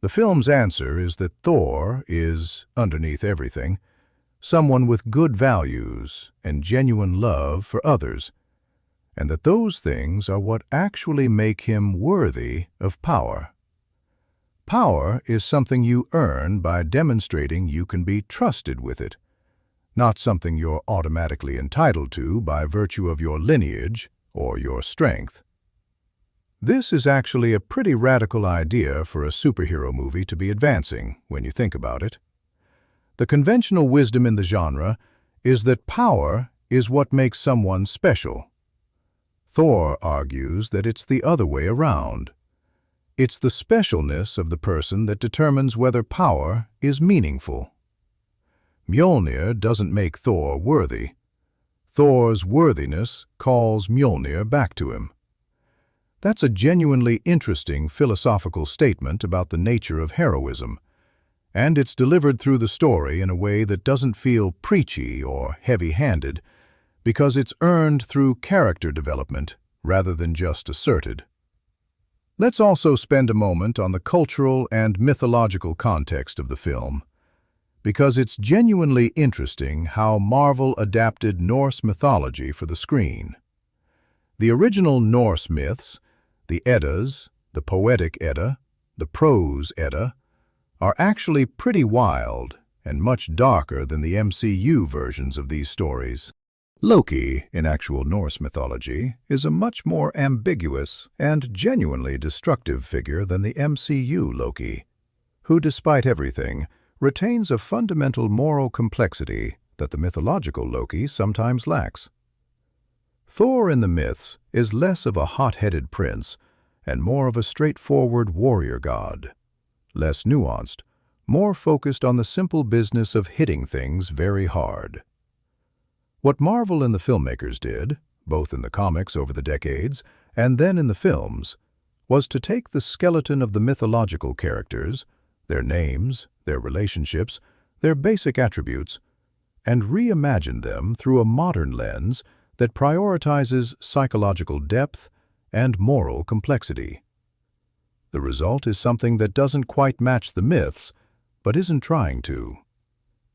The film's answer is that Thor is, underneath everything, someone with good values and genuine love for others, and that those things are what actually make him worthy of power. Power is something you earn by demonstrating you can be trusted with it, not something you're automatically entitled to by virtue of your lineage or your strength. This is actually a pretty radical idea for a superhero movie to be advancing, when you think about it. The conventional wisdom in the genre is that power is what makes someone special. Thor argues that it's the other way around. It's the specialness of the person that determines whether power is meaningful. Mjolnir doesn't make Thor worthy. Thor's worthiness calls Mjolnir back to him. That's a genuinely interesting philosophical statement about the nature of heroism, and it's delivered through the story in a way that doesn't feel preachy or heavy-handed, because it's earned through character development rather than just asserted. Let's also spend a moment on the cultural and mythological context of the film, because it's genuinely interesting how Marvel adapted Norse mythology for the screen. The original Norse myths, the Eddas, the Poetic Edda, the Prose Edda, are actually pretty wild and much darker than the MCU versions of these stories. Loki, in actual Norse mythology, is a much more ambiguous and genuinely destructive figure than the MCU Loki, who, despite everything, retains a fundamental moral complexity that the mythological Loki sometimes lacks. Thor in the myths is less of a hot-headed prince and more of a straightforward warrior god, less nuanced, more focused on the simple business of hitting things very hard. What Marvel and the filmmakers did, both in the comics over the decades and then in the films, was to take the skeleton of the mythological characters, their names, their relationships, their basic attributes, and reimagine them through a modern lens that prioritizes psychological depth and moral complexity. The result is something that doesn't quite match the myths, but isn't trying to.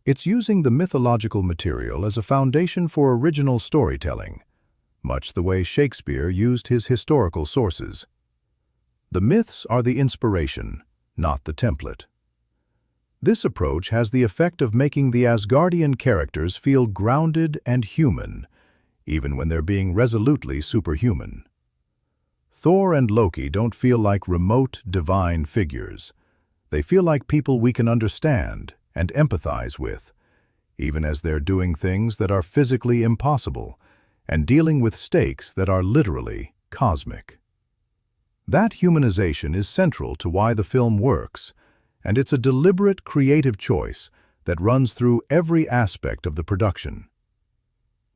It's using the mythological material as a foundation for original storytelling, much the way Shakespeare used his historical sources. The myths are the inspiration, not the template. This approach has the effect of making the Asgardian characters feel grounded and human, even when they're being resolutely superhuman. Thor and Loki don't feel like remote, divine figures. They feel like people we can understand and empathize with, even as they're doing things that are physically impossible and dealing with stakes that are literally cosmic. That humanization is central to why the film works, and it's a deliberate creative choice that runs through every aspect of the production.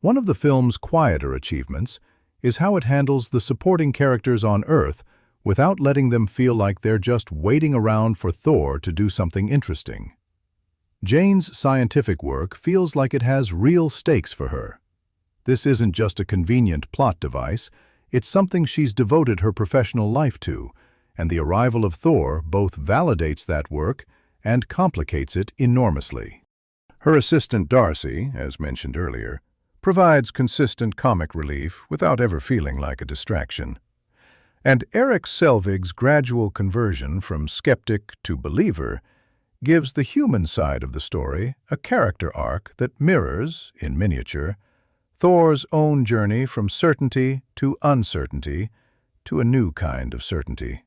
One of the film's quieter achievements is how it handles the supporting characters on Earth without letting them feel like they're just waiting around for Thor to do something interesting. Jane's scientific work feels like it has real stakes for her. This isn't just a convenient plot device, it's something she's devoted her professional life to, and the arrival of Thor both validates that work and complicates it enormously. Her assistant Darcy, as mentioned earlier, provides consistent comic relief without ever feeling like a distraction. And Eric Selvig's gradual conversion from skeptic to believer gives the human side of the story a character arc that mirrors, in miniature, Thor's own journey from certainty to uncertainty to a new kind of certainty.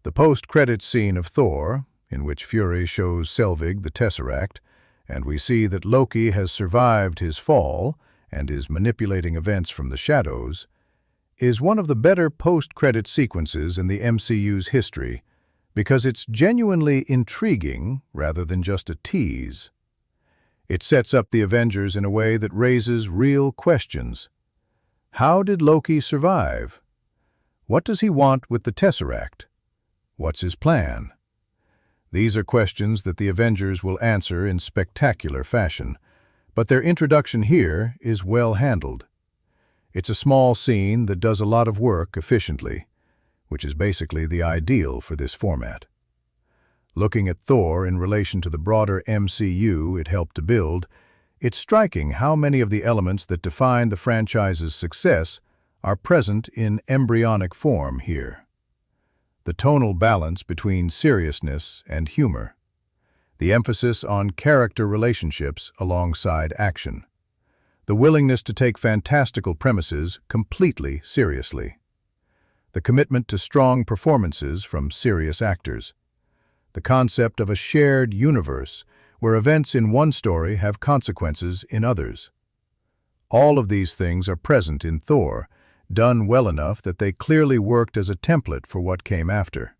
The post-credits scene of Thor, in which Fury shows Selvig the Tesseract, and we see that Loki has survived his fall and is manipulating events from the shadows, is one of the better post-credit sequences in the MCU's history because it's genuinely intriguing rather than just a tease. It sets up the Avengers in a way that raises real questions. How did Loki survive? What does he want with the Tesseract? What's his plan? These are questions that the Avengers will answer in spectacular fashion, but their introduction here is well handled. It's a small scene that does a lot of work efficiently, which is basically the ideal for this format. Looking at Thor in relation to the broader MCU it helped to build, it's striking how many of the elements that define the franchise's success are present in embryonic form here. The tonal balance between seriousness and humor, the emphasis on character relationships alongside action, the willingness to take fantastical premises completely seriously, the commitment to strong performances from serious actors, the concept of a shared universe where events in one story have consequences in others. All of these things are present in Thor, done well enough that they clearly worked as a template for what came after.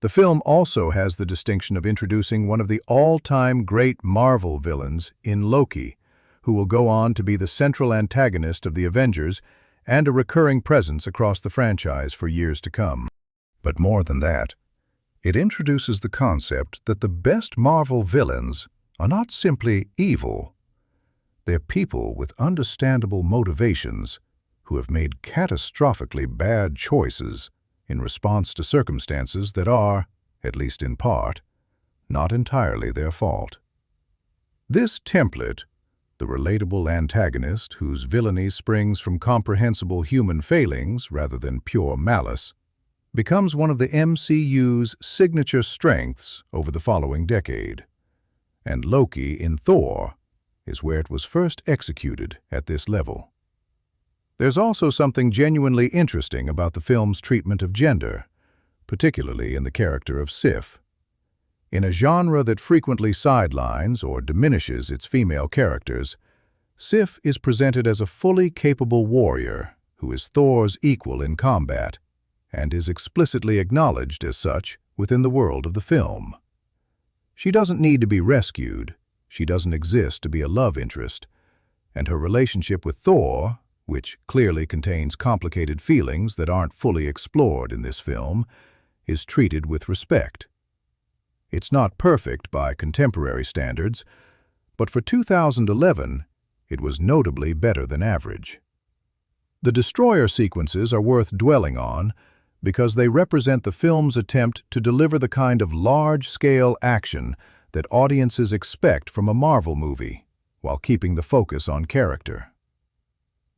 The film also has the distinction of introducing one of the all-time great Marvel villains in Loki, who will go on to be the central antagonist of the Avengers and a recurring presence across the franchise for years to come. But more than that, it introduces the concept that the best Marvel villains are not simply evil. They're people with understandable motivations who have made catastrophically bad choices in response to circumstances that are, at least in part, not entirely their fault. This template, the relatable antagonist whose villainy springs from comprehensible human failings rather than pure malice, becomes one of the MCU's signature strengths over the following decade. And Loki in Thor is where it was first executed at this level. There's also something genuinely interesting about the film's treatment of gender, particularly in the character of Sif. In a genre that frequently sidelines or diminishes its female characters, Sif is presented as a fully capable warrior who is Thor's equal in combat and is explicitly acknowledged as such within the world of the film. She doesn't need to be rescued, she doesn't exist to be a love interest, and her relationship with Thor, which clearly contains complicated feelings that aren't fully explored in this film, is treated with respect. It's not perfect by contemporary standards, but for 2011, it was notably better than average. The destroyer sequences are worth dwelling on because they represent the film's attempt to deliver the kind of large-scale action that audiences expect from a Marvel movie, while keeping the focus on character.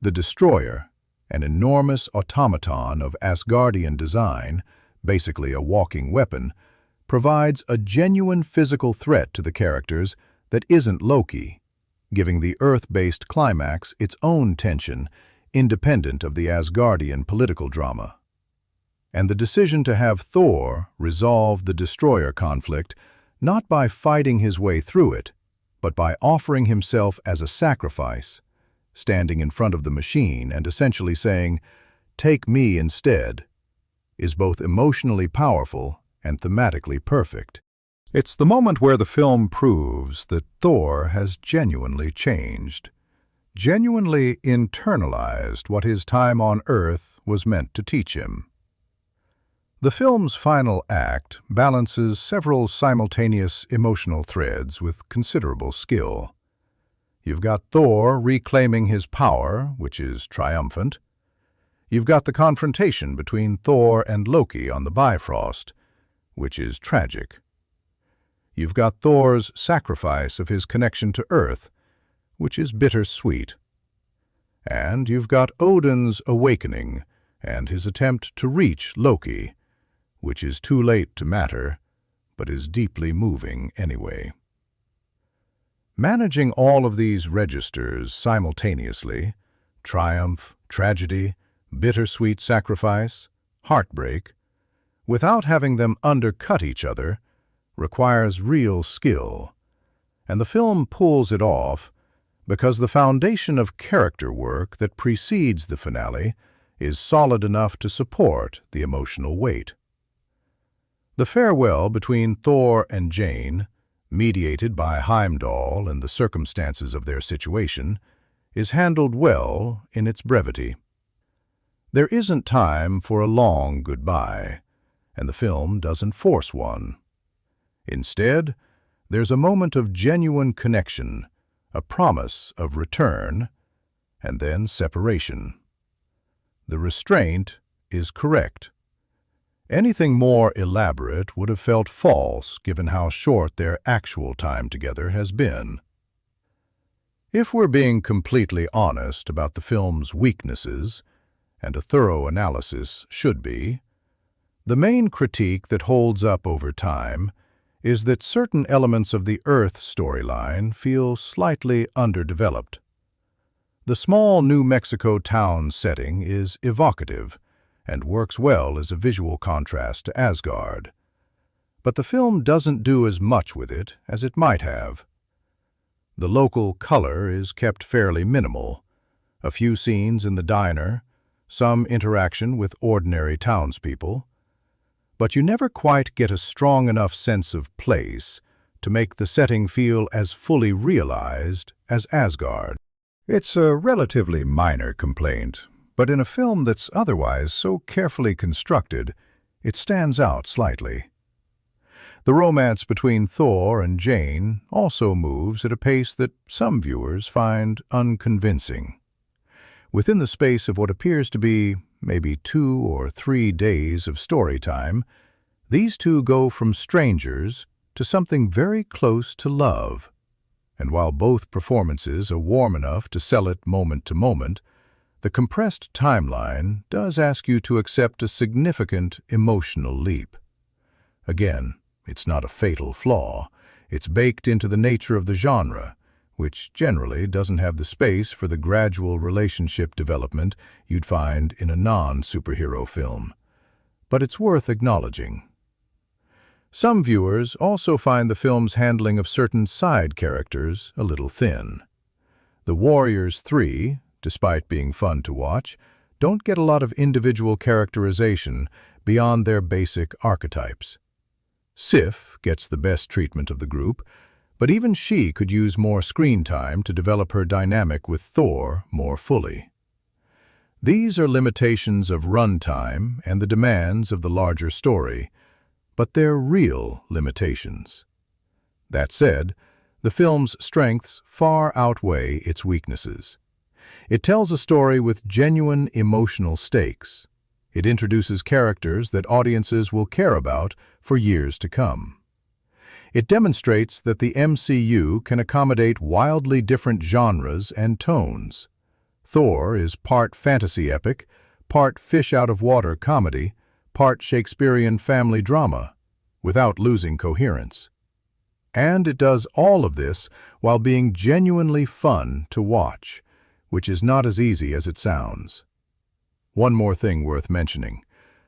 The Destroyer, an enormous automaton of Asgardian design, basically a walking weapon, provides a genuine physical threat to the characters that isn't Loki, giving the Earth-based climax its own tension, independent of the Asgardian political drama. And the decision to have Thor resolve the Destroyer conflict not by fighting his way through it, but by offering himself as a sacrifice, standing in front of the machine and essentially saying, "Take me instead," is both emotionally powerful and thematically perfect. It's the moment where the film proves that Thor has genuinely changed, genuinely internalized what his time on Earth was meant to teach him. The film's final act balances several simultaneous emotional threads with considerable skill. You've got Thor reclaiming his power, which is triumphant. You've got the confrontation between Thor and Loki on the Bifrost, which is tragic. You've got Thor's sacrifice of his connection to Earth, which is bittersweet. And you've got Odin's awakening and his attempt to reach Loki, which is too late to matter, but is deeply moving anyway. Managing all of these registers simultaneously, triumph, tragedy, bittersweet sacrifice, heartbreak, without having them undercut each other, requires real skill, and the film pulls it off because the foundation of character work that precedes the finale is solid enough to support the emotional weight. The farewell between Thor and Jane, mediated by Heimdall and the circumstances of their situation, is handled well in its brevity. There isn't time for a long goodbye, and the film doesn't force one. Instead, there's a moment of genuine connection, a promise of return, and then separation. The restraint is correct. Anything more elaborate would have felt false given how short their actual time together has been. If we're being completely honest about the film's weaknesses, and a thorough analysis should be, the main critique that holds up over time is that certain elements of the Earth storyline feel slightly underdeveloped. The small New Mexico town setting is evocative and works well as a visual contrast to Asgard. But the film doesn't do as much with it as it might have. The local color is kept fairly minimal, a few scenes in the diner, some interaction with ordinary townspeople, but you never quite get a strong enough sense of place to make the setting feel as fully realized as Asgard. It's a relatively minor complaint, but in a film that's otherwise so carefully constructed, it stands out slightly. The romance between Thor and Jane also moves at a pace that some viewers find unconvincing. Within the space of what appears to be maybe 2 or 3 days of story time, these two go from strangers to something very close to love. And while both performances are warm enough to sell it moment to moment, the compressed timeline does ask you to accept a significant emotional leap. Again, it's not a fatal flaw. It's baked into the nature of the genre, which generally doesn't have the space for the gradual relationship development you'd find in a non-superhero film. But it's worth acknowledging. Some viewers also find the film's handling of certain side characters a little thin. The Warriors 3, despite being fun to watch, don't get a lot of individual characterization beyond their basic archetypes. Sif gets the best treatment of the group, but even she could use more screen time to develop her dynamic with Thor more fully. These are limitations of runtime and the demands of the larger story, but they're real limitations. That said, the film's strengths far outweigh its weaknesses. It tells a story with genuine emotional stakes. It introduces characters that audiences will care about for years to come. It demonstrates that the MCU can accommodate wildly different genres and tones. Thor is part fantasy epic, part fish-out-of-water comedy, part Shakespearean family drama, without losing coherence. And it does all of this while being genuinely fun to watch, which is not as easy as it sounds. One more thing worth mentioning.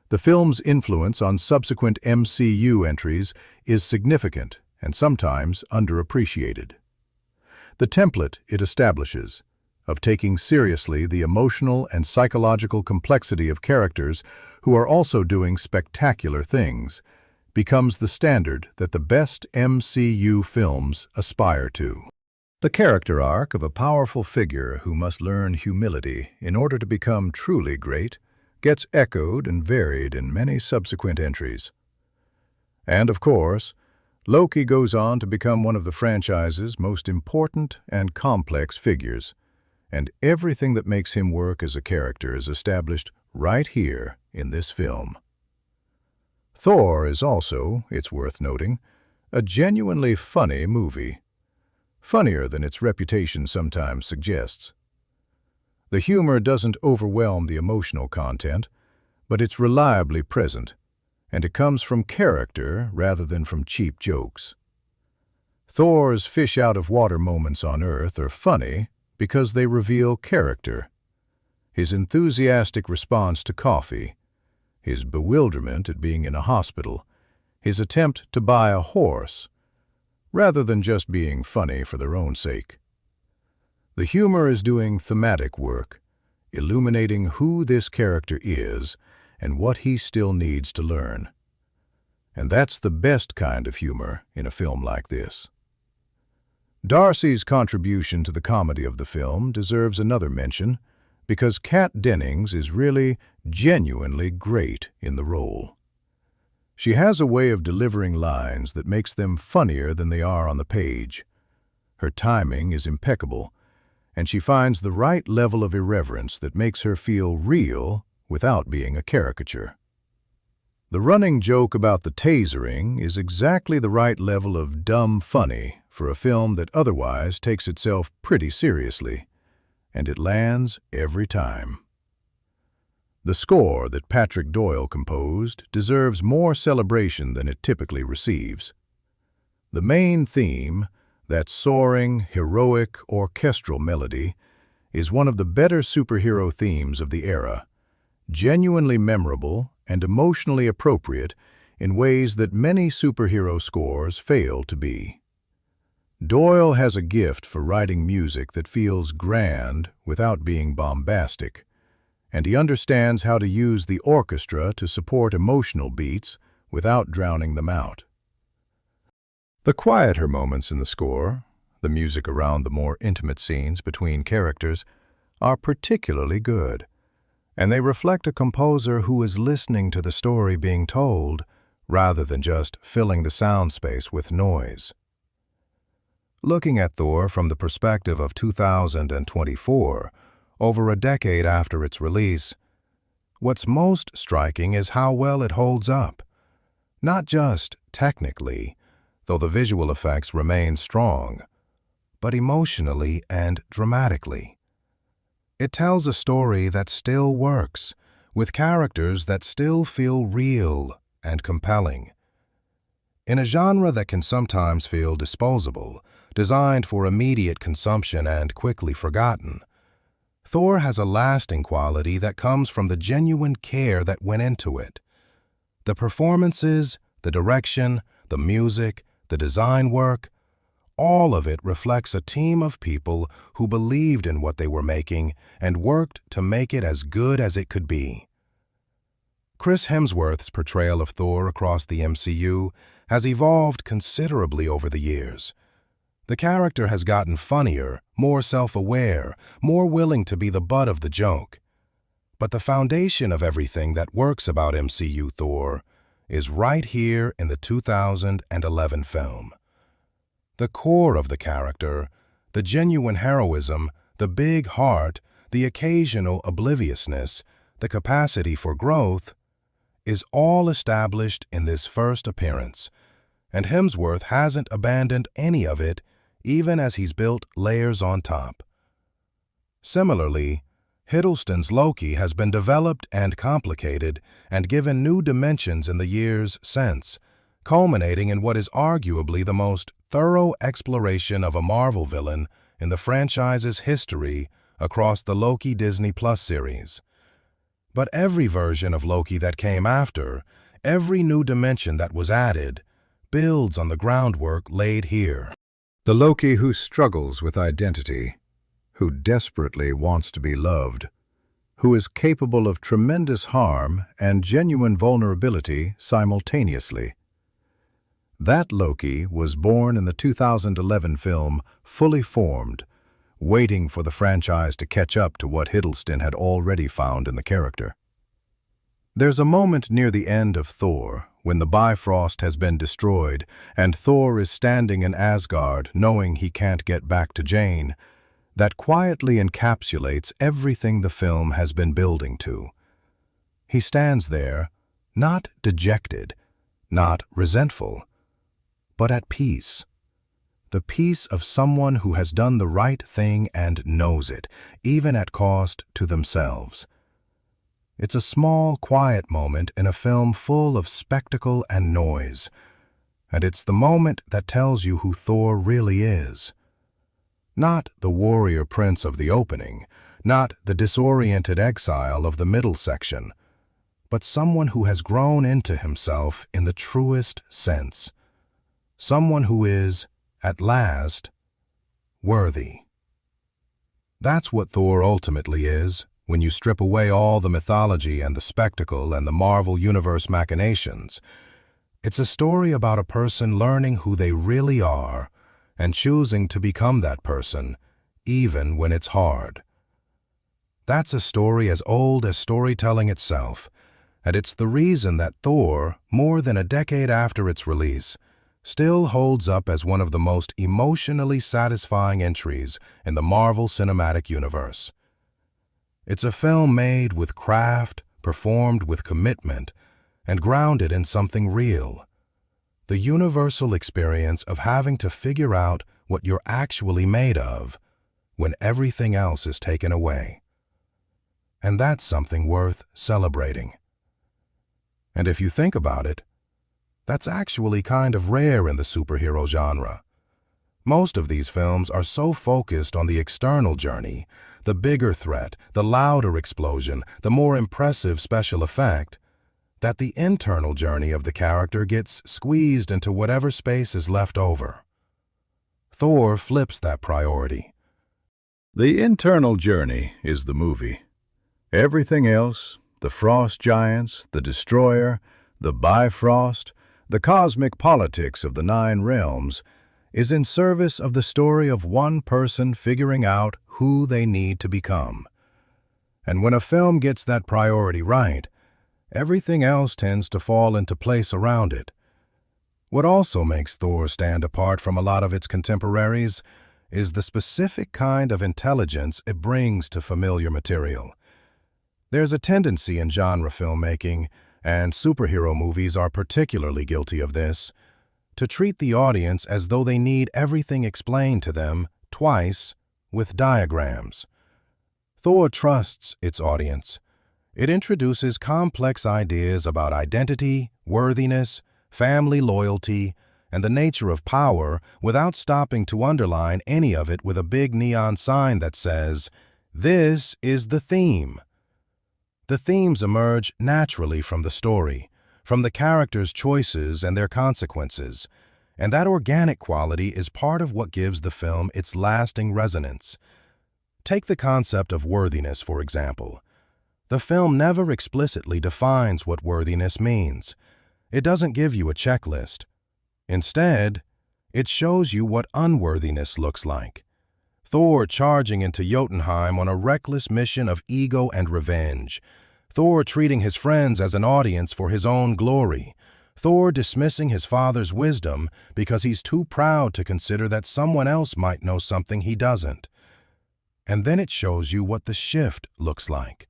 The film's influence on subsequent MCU entries is significant and sometimes underappreciated. The template it establishes, of taking seriously the emotional and psychological complexity of characters who are also doing spectacular things, becomes the standard that the best MCU films aspire to. The character arc of a powerful figure who must learn humility in order to become truly great gets echoed and varied in many subsequent entries. And of course, Loki goes on to become one of the franchise's most important and complex figures, and everything that makes him work as a character is established right here in this film. Thor is also, it's worth noting, a genuinely funny movie. Funnier than its reputation sometimes suggests. The humor doesn't overwhelm the emotional content, but it's reliably present, and it comes from character rather than from cheap jokes. Thor's fish-out-of-water moments on Earth are funny because they reveal character. His enthusiastic response to coffee, his bewilderment at being in a hospital, his attempt to buy a horse, rather than just being funny for their own sake. The humor is doing thematic work, illuminating who this character is and what he still needs to learn. And that's the best kind of humor in a film like this. Darcy's contribution to the comedy of the film deserves another mention because Kat Dennings is really, genuinely great in the role. She has a way of delivering lines that makes them funnier than they are on the page. Her timing is impeccable, and she finds the right level of irreverence that makes her feel real without being a caricature. The running joke about the tasering is exactly the right level of dumb funny for a film that otherwise takes itself pretty seriously, and it lands every time. The score that Patrick Doyle composed deserves more celebration than it typically receives. The main theme, that soaring, heroic, orchestral melody, is one of the better superhero themes of the era, genuinely memorable and emotionally appropriate in ways that many superhero scores fail to be. Doyle has a gift for writing music that feels grand without being bombastic, and he understands how to use the orchestra to support emotional beats without drowning them out. The quieter moments in the score, the music around the more intimate scenes between characters, are particularly good, and they reflect a composer who is listening to the story being told rather than just filling the sound space with noise. Looking at Thor from the perspective of 2024, over a decade after its release, what's most striking is how well it holds up. Not just technically, though the visual effects remain strong, but emotionally and dramatically. It tells a story that still works, with characters that still feel real and compelling. In a genre that can sometimes feel disposable, designed for immediate consumption and quickly forgotten, Thor has a lasting quality that comes from the genuine care that went into it. The performances, the direction, the music, the design work, all of it reflects a team of people who believed in what they were making and worked to make it as good as it could be. Chris Hemsworth's portrayal of Thor across the MCU has evolved considerably over the years. The character has gotten funnier, more self-aware, more willing to be the butt of the joke. But the foundation of everything that works about MCU Thor is right here in the 2011 film. The core of the character, the genuine heroism, the big heart, the occasional obliviousness, the capacity for growth, is all established in this first appearance, and Hemsworth hasn't abandoned any of it, even as he's built layers on top. Similarly, Hiddleston's Loki has been developed and complicated and given new dimensions in the years since, culminating in what is arguably the most thorough exploration of a Marvel villain in the franchise's history across the Loki Disney Plus series. But every version of Loki that came after, every new dimension that was added, builds on the groundwork laid here. The Loki who struggles with identity, who desperately wants to be loved, who is capable of tremendous harm and genuine vulnerability simultaneously. That Loki was born in the 2011 film Fully Formed, waiting for the franchise to catch up to what Hiddleston had already found in the character. There's a moment near the end of Thor when the Bifrost has been destroyed and Thor is standing in Asgard knowing he can't get back to Jane, that quietly encapsulates everything the film has been building to. He stands there, not dejected, not resentful, but at peace. The peace of someone who has done the right thing and knows it, even at cost to themselves. It's a small, quiet moment in a film full of spectacle and noise, and it's the moment that tells you who Thor really is. Not the warrior prince of the opening, not the disoriented exile of the middle section, but someone who has grown into himself in the truest sense. Someone who is, at last, worthy. That's what Thor ultimately is, when you strip away all the mythology and the spectacle and the Marvel Universe machinations. It's a story about a person learning who they really are and choosing to become that person, even when it's hard. That's a story as old as storytelling itself, and it's the reason that Thor, more than a decade after its release, still holds up as one of the most emotionally satisfying entries in the Marvel Cinematic Universe. It's a film made with craft, performed with commitment, and grounded in something real. The universal experience of having to figure out what you're actually made of when everything else is taken away. And that's something worth celebrating. And if you think about it, that's actually kind of rare in the superhero genre. Most of these films are so focused on the external journey, the bigger threat, the louder explosion, the more impressive special effect, that the internal journey of the character gets squeezed into whatever space is left over. Thor flips that priority. The internal journey is the movie. Everything else, the frost giants, the destroyer, the Bifrost, the cosmic politics of the 9 realms, is in service of the story of one person figuring out who they need to become. And when a film gets that priority right, everything else tends to fall into place around it. What also makes Thor stand apart from a lot of its contemporaries is the specific kind of intelligence it brings to familiar material. There's a tendency in genre filmmaking, and superhero movies are particularly guilty of this, to treat the audience as though they need everything explained to them twice with diagrams. Thor trusts its audience. It introduces complex ideas about identity, worthiness, family loyalty, and the nature of power without stopping to underline any of it with a big neon sign that says, "This is the theme." The themes emerge naturally from the story, from the characters' choices and their consequences, and that organic quality is part of what gives the film its lasting resonance. Take the concept of worthiness, for example. The film never explicitly defines what worthiness means. It doesn't give you a checklist. Instead, it shows you what unworthiness looks like. Thor charging into Jotunheim on a reckless mission of ego and revenge. Thor treating his friends as an audience for his own glory. Thor dismissing his father's wisdom because he's too proud to consider that someone else might know something he doesn't. And then it shows you what the shift looks like.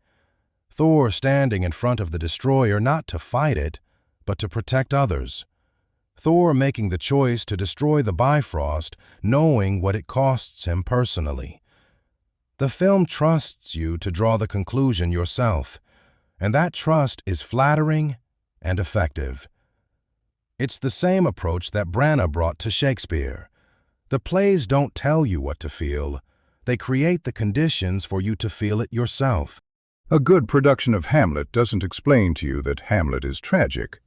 Thor standing in front of the destroyer not to fight it, but to protect others. Thor making the choice to destroy the Bifrost, knowing what it costs him personally. The film trusts you to draw the conclusion yourself, and that trust is flattering and effective. It's the same approach that Branagh brought to Shakespeare. The plays don't tell you what to feel. They create the conditions for you to feel it yourself. A good production of Hamlet doesn't explain to you that Hamlet is tragic.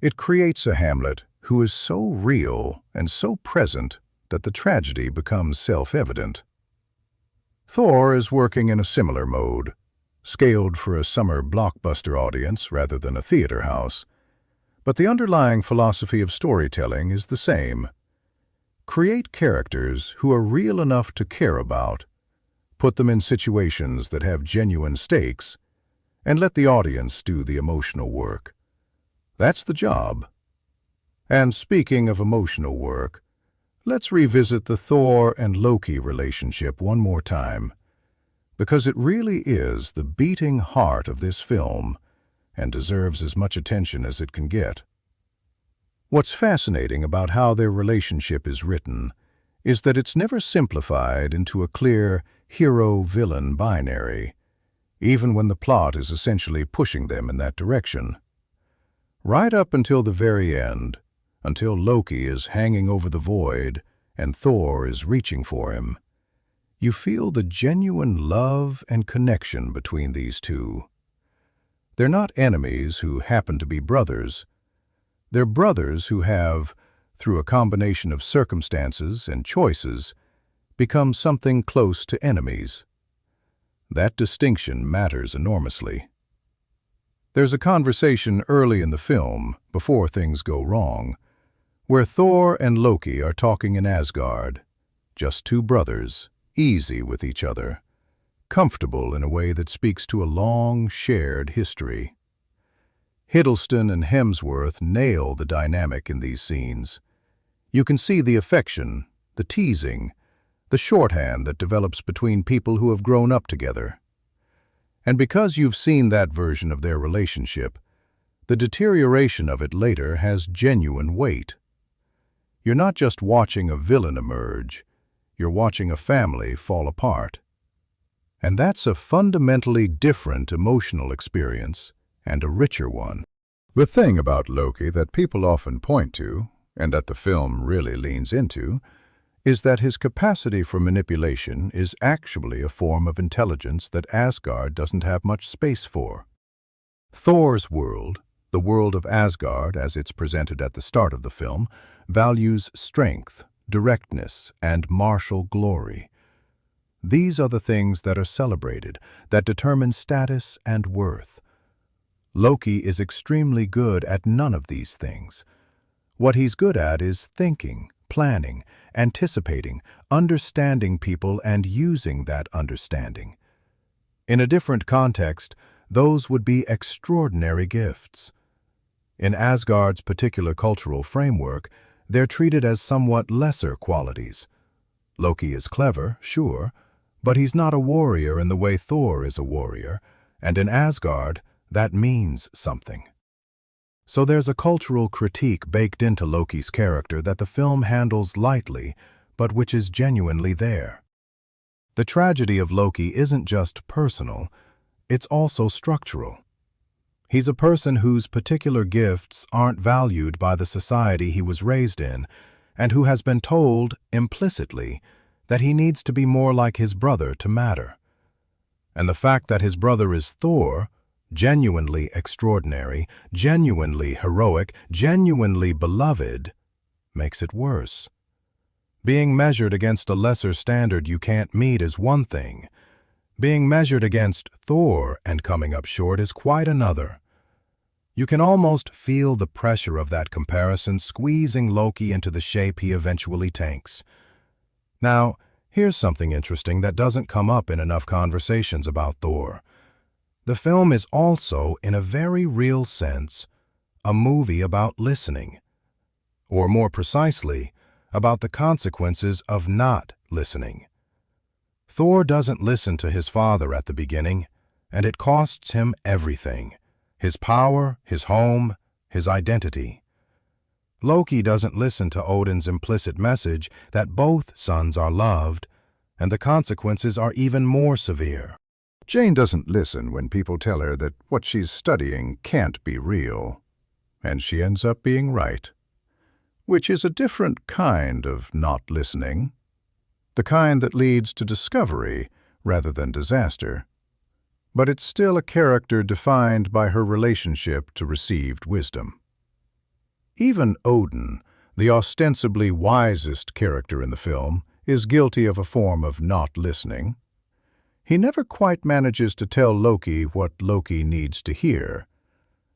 It creates a Hamlet who is so real and so present that the tragedy becomes self-evident. Thor is working in a similar mode, scaled for a summer blockbuster audience rather than a theater house. But the underlying philosophy of storytelling is the same. Create characters who are real enough to care about, put them in situations that have genuine stakes, and let the audience do the emotional work. That's the job. And speaking of emotional work, let's revisit the Thor and Loki relationship one more time, because it really is the beating heart of this film and deserves as much attention as it can get. What's fascinating about how their relationship is written is that it's never simplified into a clear hero-villain binary, even when the plot is essentially pushing them in that direction. Right up until the very end, until Loki is hanging over the void and Thor is reaching for him, you feel the genuine love and connection between these two. They're not enemies who happen to be brothers. They're brothers who have, through a combination of circumstances and choices, become something close to enemies. That distinction matters enormously. There's a conversation early in the film, before things go wrong, where Thor and Loki are talking in Asgard, just two brothers, easy with each other, comfortable in a way that speaks to a long, shared history. Hiddleston and Hemsworth nail the dynamic in these scenes. You can see the affection, the teasing, the shorthand that develops between people who have grown up together. And because you've seen that version of their relationship, the deterioration of it later has genuine weight. You're not just watching a villain emerge, you're watching a family fall apart. And that's a fundamentally different emotional experience, and a richer one. The thing about Loki that people often point to, and that the film really leans into, is that his capacity for manipulation is actually a form of intelligence that Asgard doesn't have much space for. Thor's world, the world of Asgard as it's presented at the start of the film, values strength, directness, and martial glory. These are the things that are celebrated, that determine status and worth. Loki is extremely good at none of these things. What he's good at is thinking, planning, anticipating, understanding people, and using that understanding. In a different context, those would be extraordinary gifts. In Asgard's particular cultural framework, they're treated as somewhat lesser qualities. Loki is clever, sure, but he's not a warrior in the way Thor is a warrior, and in Asgard, that means something. So there's a cultural critique baked into Loki's character that the film handles lightly, but which is genuinely there. The tragedy of Loki isn't just personal, it's also structural. He's a person whose particular gifts aren't valued by the society he was raised in, and who has been told, implicitly, that he needs to be more like his brother to matter. And the fact that his brother is Thor, genuinely extraordinary, genuinely heroic, genuinely beloved, makes it worse. Being measured against a lesser standard you can't meet is one thing. Being measured against Thor and coming up short is quite another. You can almost feel the pressure of that comparison squeezing Loki into the shape he eventually takes. Now, here's something interesting that doesn't come up in enough conversations about Thor. The film is also, in a very real sense, a movie about listening. Or more precisely, about the consequences of not listening. Thor doesn't listen to his father at the beginning, and it costs him everything: his power, his home, his identity. Loki doesn't listen to Odin's implicit message that both sons are loved, and the consequences are even more severe. Jane doesn't listen when people tell her that what she's studying can't be real, and she ends up being right, which is a different kind of not listening, the kind that leads to discovery rather than disaster. But it's still a character defined by her relationship to received wisdom. Even Odin, the ostensibly wisest character in the film, is guilty of a form of not listening. He never quite manages to tell Loki what Loki needs to hear,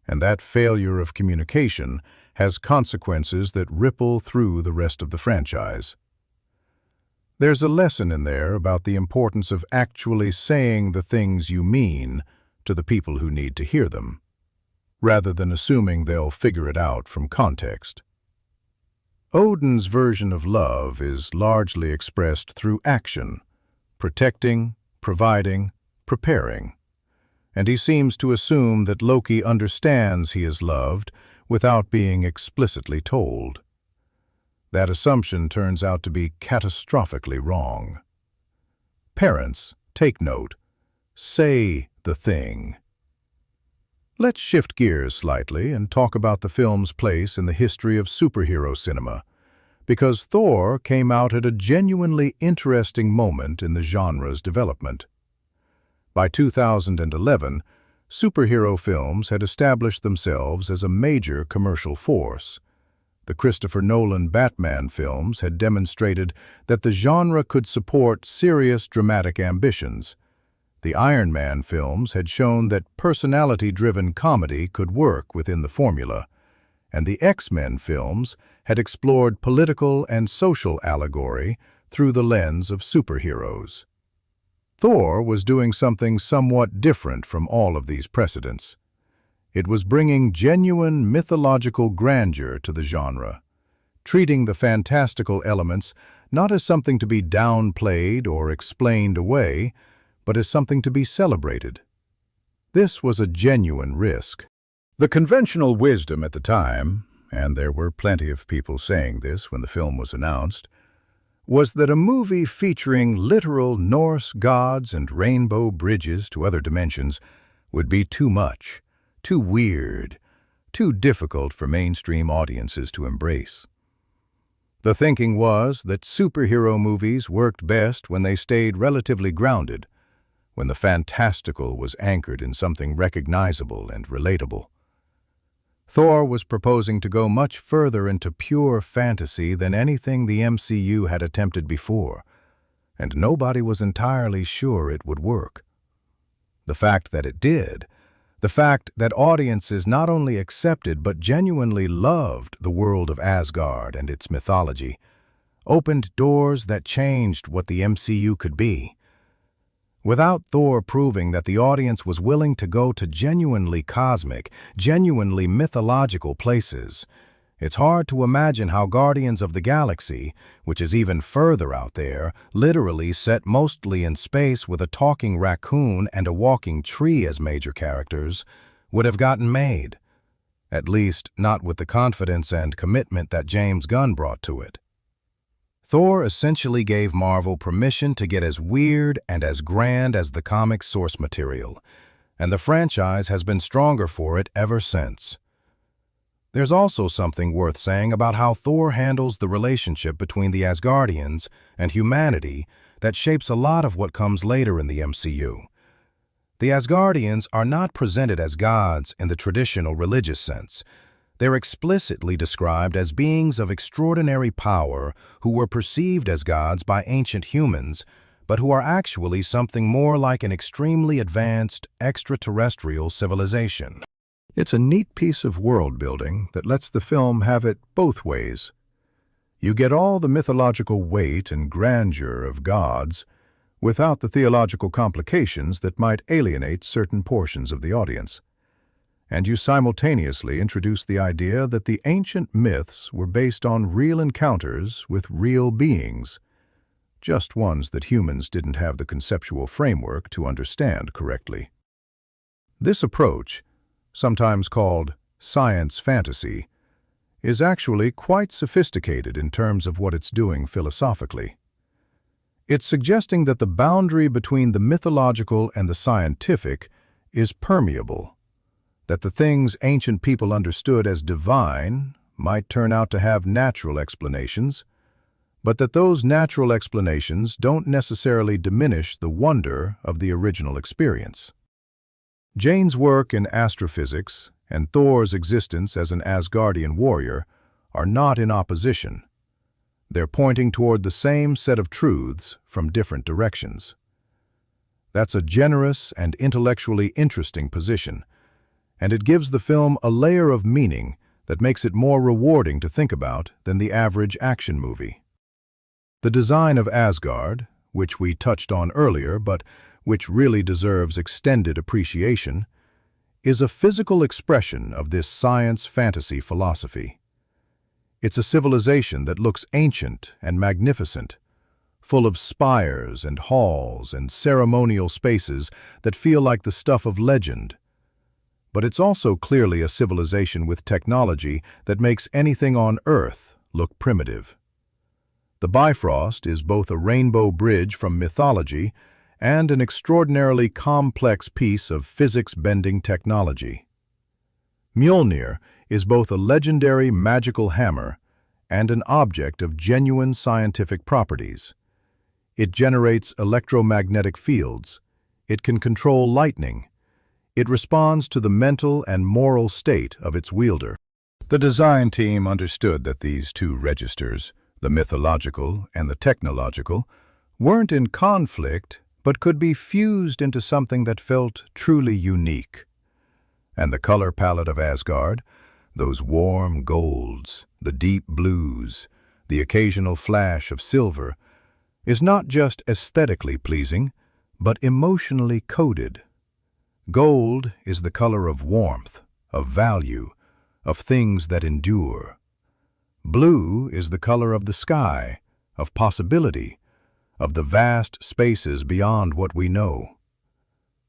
and that failure of communication has consequences that ripple through the rest of the franchise. There's a lesson in there about the importance of actually saying the things you mean to the people who need to hear them, rather than assuming they'll figure it out from context. Odin's version of love is largely expressed through action, protecting, providing, preparing, and he seems to assume that Loki understands he is loved without being explicitly told. That assumption turns out to be catastrophically wrong. Parents, take note. Say the thing. Let's shift gears slightly and talk about the film's place in the history of superhero cinema, because Thor came out at a genuinely interesting moment in the genre's development. By 2011, superhero films had established themselves as a major commercial force. The Christopher Nolan Batman films had demonstrated that the genre could support serious dramatic ambitions. The Iron Man films had shown that personality-driven comedy could work within the formula, and the X-Men films had explored political and social allegory through the lens of superheroes. Thor was doing something somewhat different from all of these precedents. It was bringing genuine mythological grandeur to the genre, treating the fantastical elements not as something to be downplayed or explained away, but as something to be celebrated. This was a genuine risk. The conventional wisdom at the time, and there were plenty of people saying this when the film was announced, was that a movie featuring literal Norse gods and rainbow bridges to other dimensions would be too much, too weird, too difficult for mainstream audiences to embrace. The thinking was that superhero movies worked best when they stayed relatively grounded, when the fantastical was anchored in something recognizable and relatable. Thor was proposing to go much further into pure fantasy than anything the MCU had attempted before, and nobody was entirely sure it would work. The fact that it did, the fact that audiences not only accepted but genuinely loved the world of Asgard and its mythology, opened doors that changed what the MCU could be. Without Thor proving that the audience was willing to go to genuinely cosmic, genuinely mythological places, it's hard to imagine how Guardians of the Galaxy, which is even further out there, literally set mostly in space with a talking raccoon and a walking tree as major characters, would have gotten made. At least, not with the confidence and commitment that James Gunn brought to it. Thor essentially gave Marvel permission to get as weird and as grand as the comic source material, and the franchise has been stronger for it ever since. There's also something worth saying about how Thor handles the relationship between the Asgardians and humanity that shapes a lot of what comes later in the MCU. The Asgardians are not presented as gods in the traditional religious sense. They're explicitly described as beings of extraordinary power who were perceived as gods by ancient humans, but who are actually something more like an extremely advanced extraterrestrial civilization. It's a neat piece of world building that lets the film have it both ways. You get all the mythological weight and grandeur of gods without the theological complications that might alienate certain portions of the audience. And you simultaneously introduce the idea that the ancient myths were based on real encounters with real beings, just ones that humans didn't have the conceptual framework to understand correctly. This approach, sometimes called science fantasy, is actually quite sophisticated in terms of what it's doing philosophically. It's suggesting that the boundary between the mythological and the scientific is permeable, that the things ancient people understood as divine might turn out to have natural explanations, but that those natural explanations don't necessarily diminish the wonder of the original experience. Jane's work in astrophysics and Thor's existence as an Asgardian warrior are not in opposition. They're pointing toward the same set of truths from different directions. That's a generous and intellectually interesting position, and it gives the film a layer of meaning that makes it more rewarding to think about than the average action movie. The design of Asgard, which we touched on earlier but which really deserves extended appreciation, is a physical expression of this science-fantasy philosophy. It's a civilization that looks ancient and magnificent, full of spires and halls and ceremonial spaces that feel like the stuff of legend. But it's also clearly a civilization with technology that makes anything on Earth look primitive. The Bifrost is both a rainbow bridge from mythology and an extraordinarily complex piece of physics-bending technology. Mjolnir is both a legendary magical hammer and an object of genuine scientific properties. It generates electromagnetic fields. It can control lightning. It responds to the mental and moral state of its wielder. The design team understood that these two registers, the mythological and the technological, weren't in conflict but could be fused into something that felt truly unique. And the color palette of Asgard, those warm golds, the deep blues, the occasional flash of silver, is not just aesthetically pleasing, but emotionally coded. Gold is the color of warmth, of value, of things that endure. Blue is the color of the sky, of possibility, of the vast spaces beyond what we know.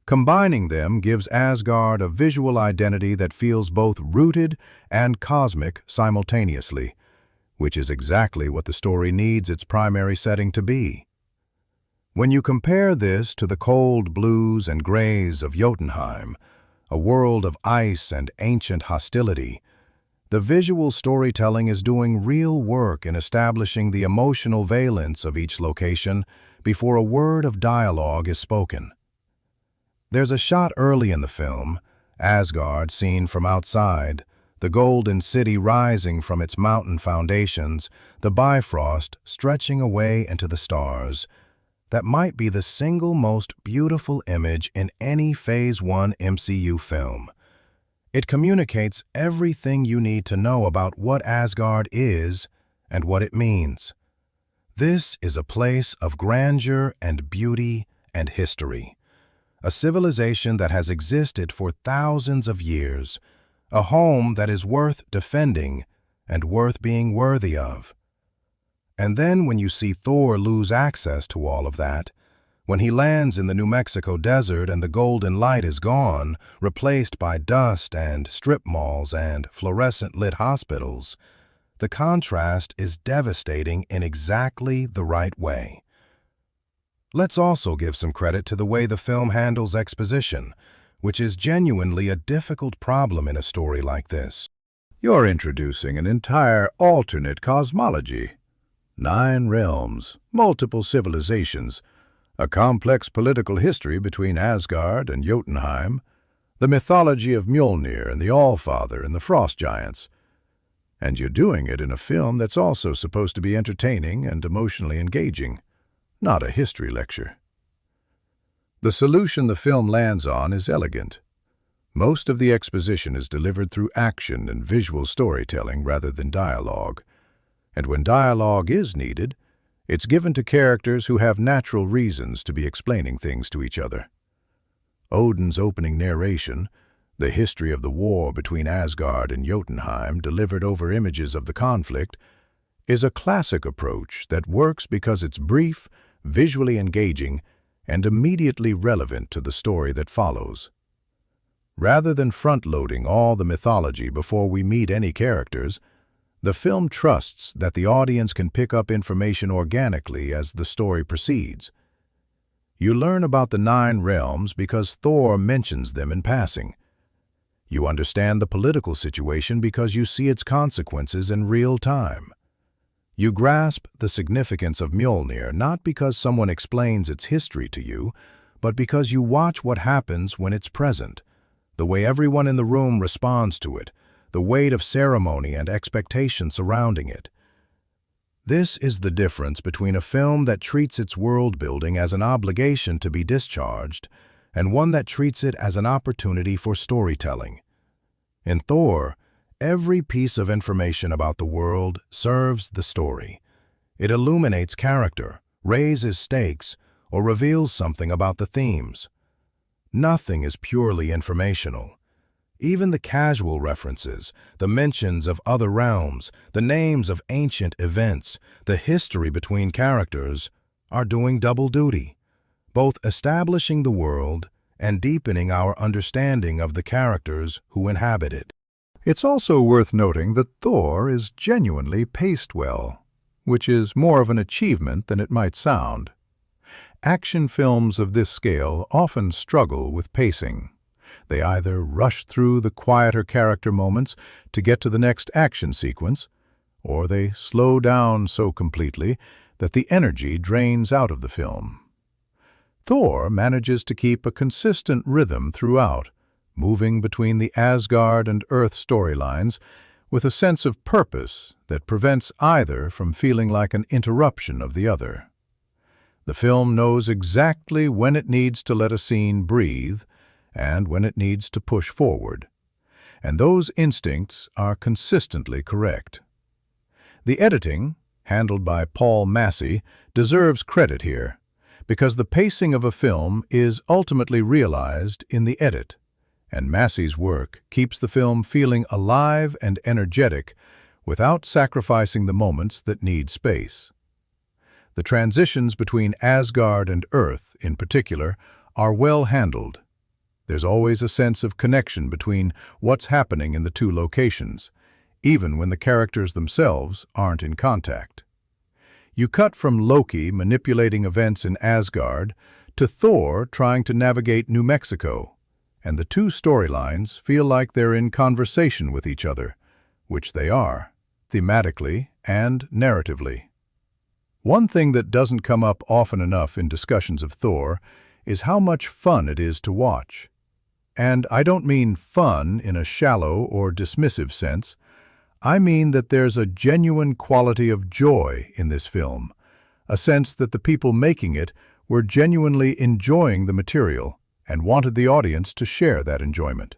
Combining them gives Asgard a visual identity that feels both rooted and cosmic simultaneously, which is exactly what the story needs its primary setting to be. When you compare this to the cold blues and grays of Jotunheim, a world of ice and ancient hostility, the visual storytelling is doing real work in establishing the emotional valence of each location before a word of dialogue is spoken. There's a shot early in the film, Asgard seen from outside, the golden city rising from its mountain foundations, the Bifrost stretching away into the stars. That might be the single most beautiful image in any Phase 1 MCU film. It communicates everything you need to know about what Asgard is and what it means. This is a place of grandeur and beauty and history. A civilization that has existed for thousands of years, a home that is worth defending and worth being worthy of. And then when you see Thor lose access to all of that, when he lands in the New Mexico desert and the golden light is gone, replaced by dust and strip malls and fluorescent-lit hospitals, the contrast is devastating in exactly the right way. Let's also give some credit to the way the film handles exposition, which is genuinely a difficult problem in a story like this. You're introducing an entire alternate cosmology. 9 realms, multiple civilizations, a complex political history between Asgard and Jotunheim, the mythology of Mjolnir and the Allfather and the Frost Giants. And you're doing it in a film that's also supposed to be entertaining and emotionally engaging, not a history lecture. The solution the film lands on is elegant. Most of the exposition is delivered through action and visual storytelling rather than dialogue. And when dialogue is needed, it's given to characters who have natural reasons to be explaining things to each other. Odin's opening narration, the history of the war between Asgard and Jotunheim delivered over images of the conflict, is a classic approach that works because it's brief, visually engaging, and immediately relevant to the story that follows. Rather than front-loading all the mythology before we meet any characters, The film trusts that the audience can pick up information organically as the story proceeds. You learn about the 9 realms because Thor mentions them in passing. You understand the political situation because you see its consequences in real time. You grasp the significance of Mjolnir not because someone explains its history to you, but because you watch what happens when it's present, the way everyone in the room responds to it, the weight of ceremony and expectation surrounding it. This is the difference between a film that treats its world-building as an obligation to be discharged and one that treats it as an opportunity for storytelling. In Thor, every piece of information about the world serves the story. It illuminates character, raises stakes, or reveals something about the themes. Nothing is purely informational. Even the casual references, the mentions of other realms, the names of ancient events, the history between characters, are doing double duty, both establishing the world and deepening our understanding of the characters who inhabit it. It's also worth noting that Thor is genuinely paced well, which is more of an achievement than it might sound. Action films of this scale often struggle with pacing. They either rush through the quieter character moments to get to the next action sequence, or they slow down so completely that the energy drains out of the film. Thor manages to keep a consistent rhythm throughout, moving between the Asgard and Earth storylines with a sense of purpose that prevents either from feeling like an interruption of the other. The film knows exactly when it needs to let a scene breathe and when it needs to push forward, and those instincts are consistently correct. The editing, handled by Paul Massey, deserves credit here, because the pacing of a film is ultimately realized in the edit, and Massey's work keeps the film feeling alive and energetic without sacrificing the moments that need space. The transitions between Asgard and Earth, in particular, are well handled. There's always a sense of connection between what's happening in the two locations, even when the characters themselves aren't in contact. You cut from Loki manipulating events in Asgard to Thor trying to navigate New Mexico, and the two storylines feel like they're in conversation with each other, which they are, thematically and narratively. One thing that doesn't come up often enough in discussions of Thor is how much fun it is to watch. And I don't mean fun in a shallow or dismissive sense. I mean that there's a genuine quality of joy in this film, a sense that the people making it were genuinely enjoying the material and wanted the audience to share that enjoyment.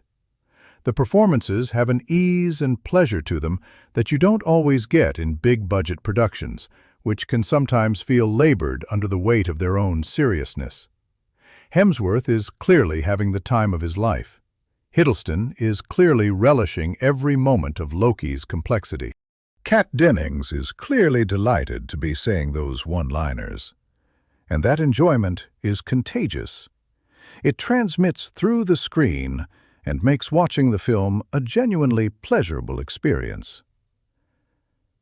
The performances have an ease and pleasure to them that you don't always get in big-budget productions, which can sometimes feel labored under the weight of their own seriousness. Hemsworth is clearly having the time of his life. Hiddleston is clearly relishing every moment of Loki's complexity. Kat Dennings is clearly delighted to be saying those one-liners. And that enjoyment is contagious. It transmits through the screen and makes watching the film a genuinely pleasurable experience.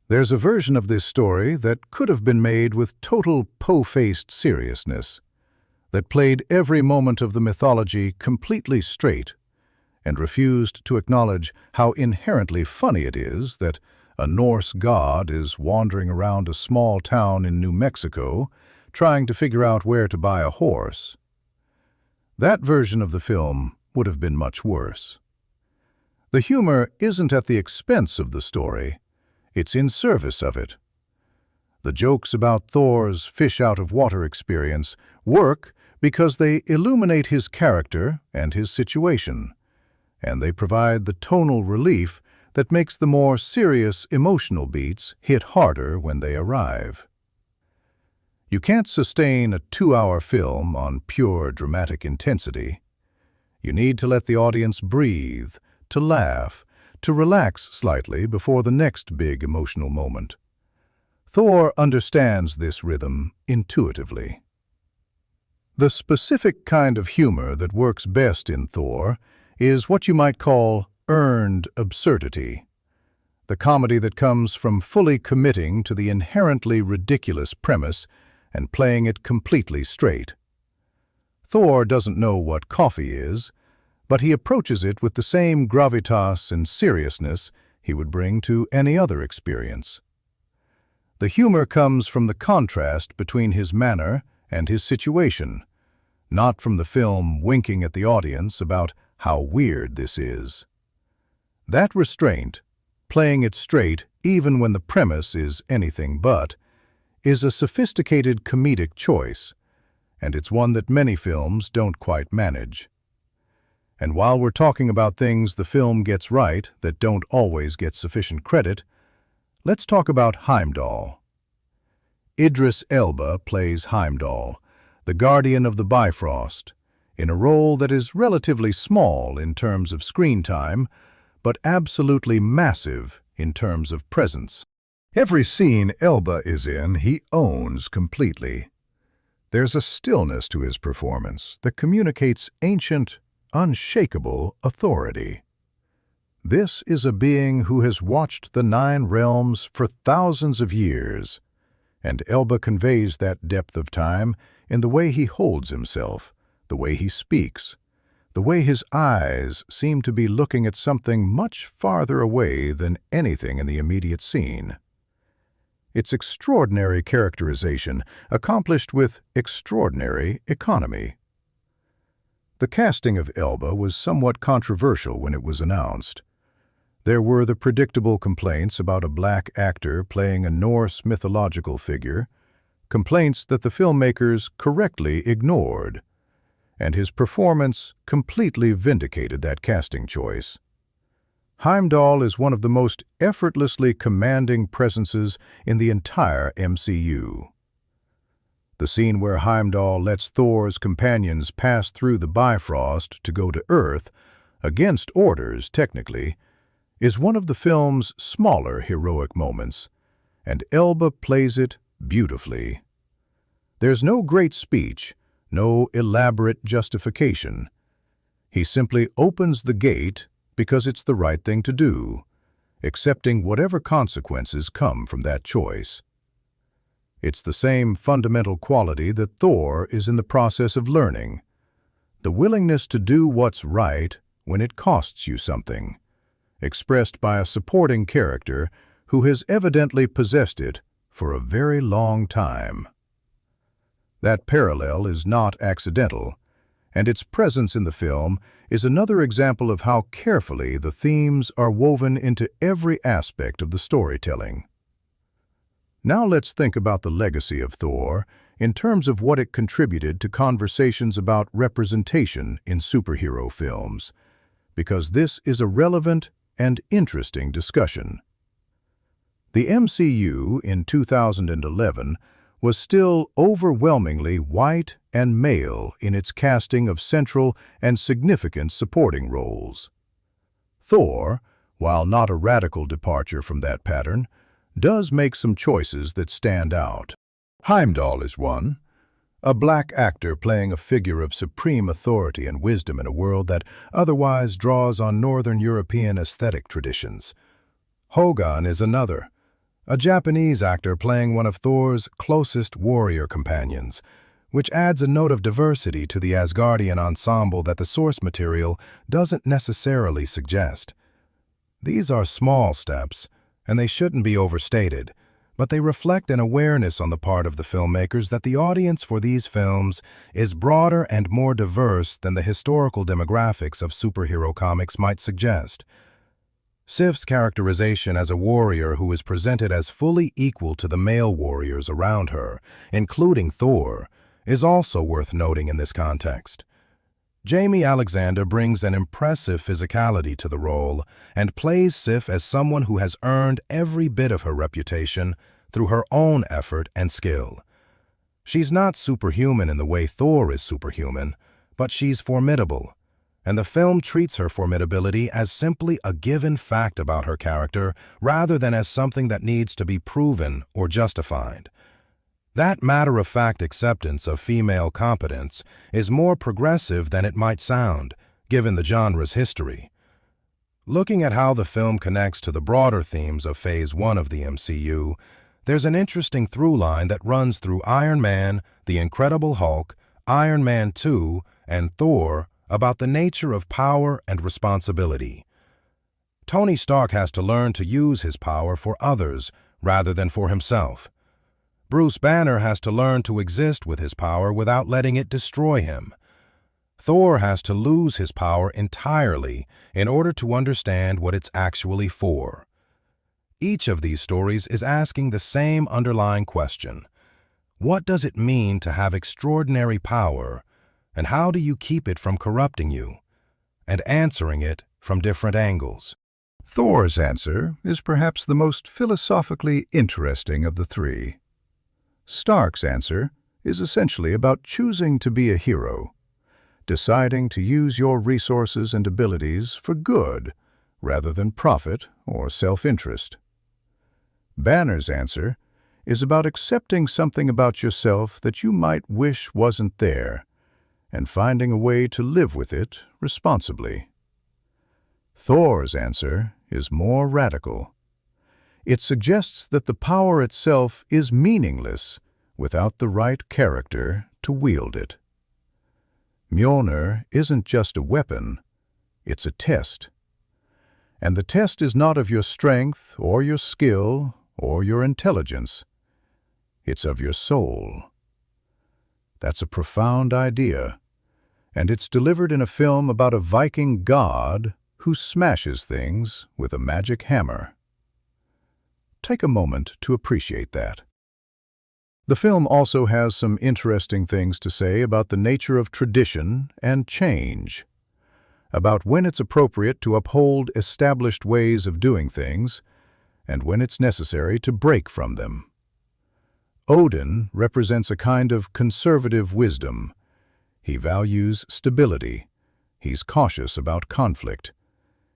There's a version of this story that could have been made with total po-faced seriousness, that played every moment of the mythology completely straight and refused to acknowledge how inherently funny it is that a Norse god is wandering around a small town in New Mexico trying to figure out where to buy a horse. That version of the film would have been much worse. The humor isn't at the expense of the story, it's in service of it. The jokes about Thor's fish-out-of-water experience work because they illuminate his character and his situation, and they provide the tonal relief that makes the more serious emotional beats hit harder when they arrive. You can't sustain a 2-hour film on pure dramatic intensity. You need to let the audience breathe, to laugh, to relax slightly before the next big emotional moment. Thor understands this rhythm intuitively. The specific kind of humor that works best in Thor is what you might call earned absurdity. the comedy that comes from fully committing to the inherently ridiculous premise and playing it completely straight. Thor doesn't know what coffee is, but he approaches it with the same gravitas and seriousness he would bring to any other experience. The humor comes from the contrast between his manner and his situation, not from the film winking at the audience about how weird this is. That restraint, playing it straight even when the premise is anything but, is a sophisticated comedic choice, and it's one that many films don't quite manage. And while we're talking about things the film gets right that don't always get sufficient credit, let's talk about Heimdall. Idris Elba plays Heimdall, the guardian of the Bifrost, in a role that is relatively small in terms of screen time, but absolutely massive in terms of presence. Every scene Elba is in, he owns completely. There's a stillness to his performance that communicates ancient, unshakable authority. This is a being who has watched the 9 realms for thousands of years, and Elba conveys that depth of time in the way he holds himself, the way he speaks, the way his eyes seem to be looking at something much farther away than anything in the immediate scene. It's extraordinary characterization, accomplished with extraordinary economy. The casting of Elba was somewhat controversial when it was announced. There were the predictable complaints about a black actor playing a Norse mythological figure, complaints that the filmmakers correctly ignored, and his performance completely vindicated that casting choice. Heimdall is one of the most effortlessly commanding presences in the entire MCU. The scene where Heimdall lets Thor's companions pass through the Bifrost to go to Earth, against orders technically, is one of the film's smaller heroic moments, and Elba plays it beautifully. There's no great speech, no elaborate justification. He simply opens the gate because it's the right thing to do, accepting whatever consequences come from that choice. It's the same fundamental quality that Thor is in the process of learning, the willingness to do what's right when it costs you something, expressed by a supporting character who has evidently possessed it for a very long time. That parallel is not accidental, and its presence in the film is another example of how carefully the themes are woven into every aspect of the storytelling. Now let's think about the legacy of Thor in terms of what it contributed to conversations about representation in superhero films, because this is a relevant and interesting discussion. The MCU in 2011 was still overwhelmingly white and male in its casting of central and significant supporting roles. Thor, while not a radical departure from that pattern, does make some choices that stand out. Heimdall is one, a black actor playing a figure of supreme authority and wisdom in a world that otherwise draws on Northern European aesthetic traditions. Hogun is another, a Japanese actor playing one of Thor's closest warrior companions, which adds a note of diversity to the Asgardian ensemble that the source material doesn't necessarily suggest. These are small steps, and they shouldn't be overstated, but they reflect an awareness on the part of the filmmakers that the audience for these films is broader and more diverse than the historical demographics of superhero comics might suggest. Sif's characterization as a warrior who is presented as fully equal to the male warriors around her, including Thor, is also worth noting in this context. Jamie Alexander brings an impressive physicality to the role and plays Sif as someone who has earned every bit of her reputation through her own effort and skill. She's not superhuman in the way Thor is superhuman, but she's formidable, and the film treats her formidability as simply a given fact about her character rather than as something that needs to be proven or justified. That matter-of-fact acceptance of female competence is more progressive than it might sound, given the genre's history. Looking at how the film connects to the broader themes of Phase 1 of the MCU, there's an interesting through line that runs through Iron Man, The Incredible Hulk, Iron Man 2, and Thor about the nature of power and responsibility. Tony Stark has to learn to use his power for others rather than for himself. Bruce Banner has to learn to exist with his power without letting it destroy him. Thor has to lose his power entirely in order to understand what it's actually for. Each of these stories is asking the same underlying question. What does it mean to have extraordinary power, and how do you keep it from corrupting you? And answering it from different angles. Thor's answer is perhaps the most philosophically interesting of the three. Stark's answer is essentially about choosing to be a hero, deciding to use your resources and abilities for good rather than profit or self-interest. Banner's answer is about accepting something about yourself that you might wish wasn't there and finding a way to live with it responsibly. Thor's answer is more radical. It suggests that the power itself is meaningless without the right character to wield it. Mjolnir isn't just a weapon, it's a test. And the test is not of your strength or your skill or your intelligence. It's of your soul. That's a profound idea, and it's delivered in a film about a Viking god who smashes things with a magic hammer. Take a moment to appreciate that. The film also has some interesting things to say about the nature of tradition and change, about when it's appropriate to uphold established ways of doing things and when it's necessary to break from them. Odin represents a kind of conservative wisdom. He values stability. He's cautious about conflict.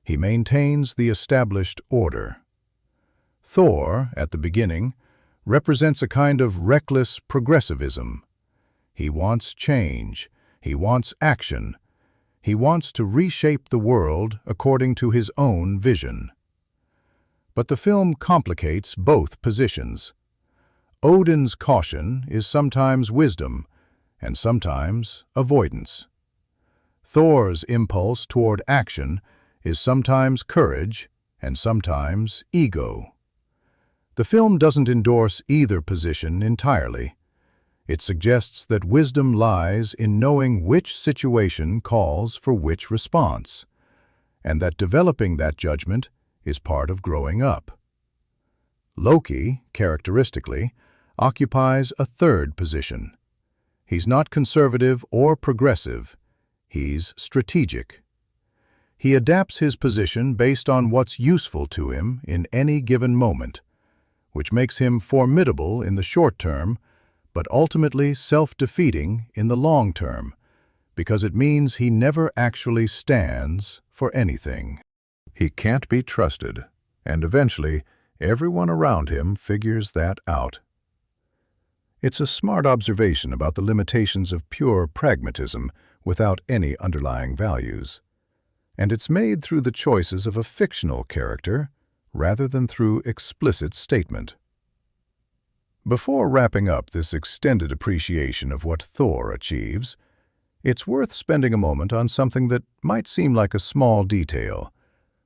He maintains the established order. Thor, at the beginning, represents a kind of reckless progressivism. He wants change. He wants action. He wants to reshape the world according to his own vision. But the film complicates both positions. Odin's caution is sometimes wisdom and sometimes avoidance. Thor's impulse toward action is sometimes courage and sometimes ego. The film doesn't endorse either position entirely. It suggests that wisdom lies in knowing which situation calls for which response, and that developing that judgment is part of growing up. Loki, characteristically, occupies a third position. He's not conservative or progressive. He's strategic. He adapts his position based on what's useful to him in any given moment, which makes him formidable in the short term, but ultimately self-defeating in the long term, because it means he never actually stands for anything. He can't be trusted, and eventually everyone around him figures that out. It's a smart observation about the limitations of pure pragmatism without any underlying values, and it's made through the choices of a fictional character rather than through explicit statement. Before wrapping up this extended appreciation of what Thor achieves, it's worth spending a moment on something that might seem like a small detail,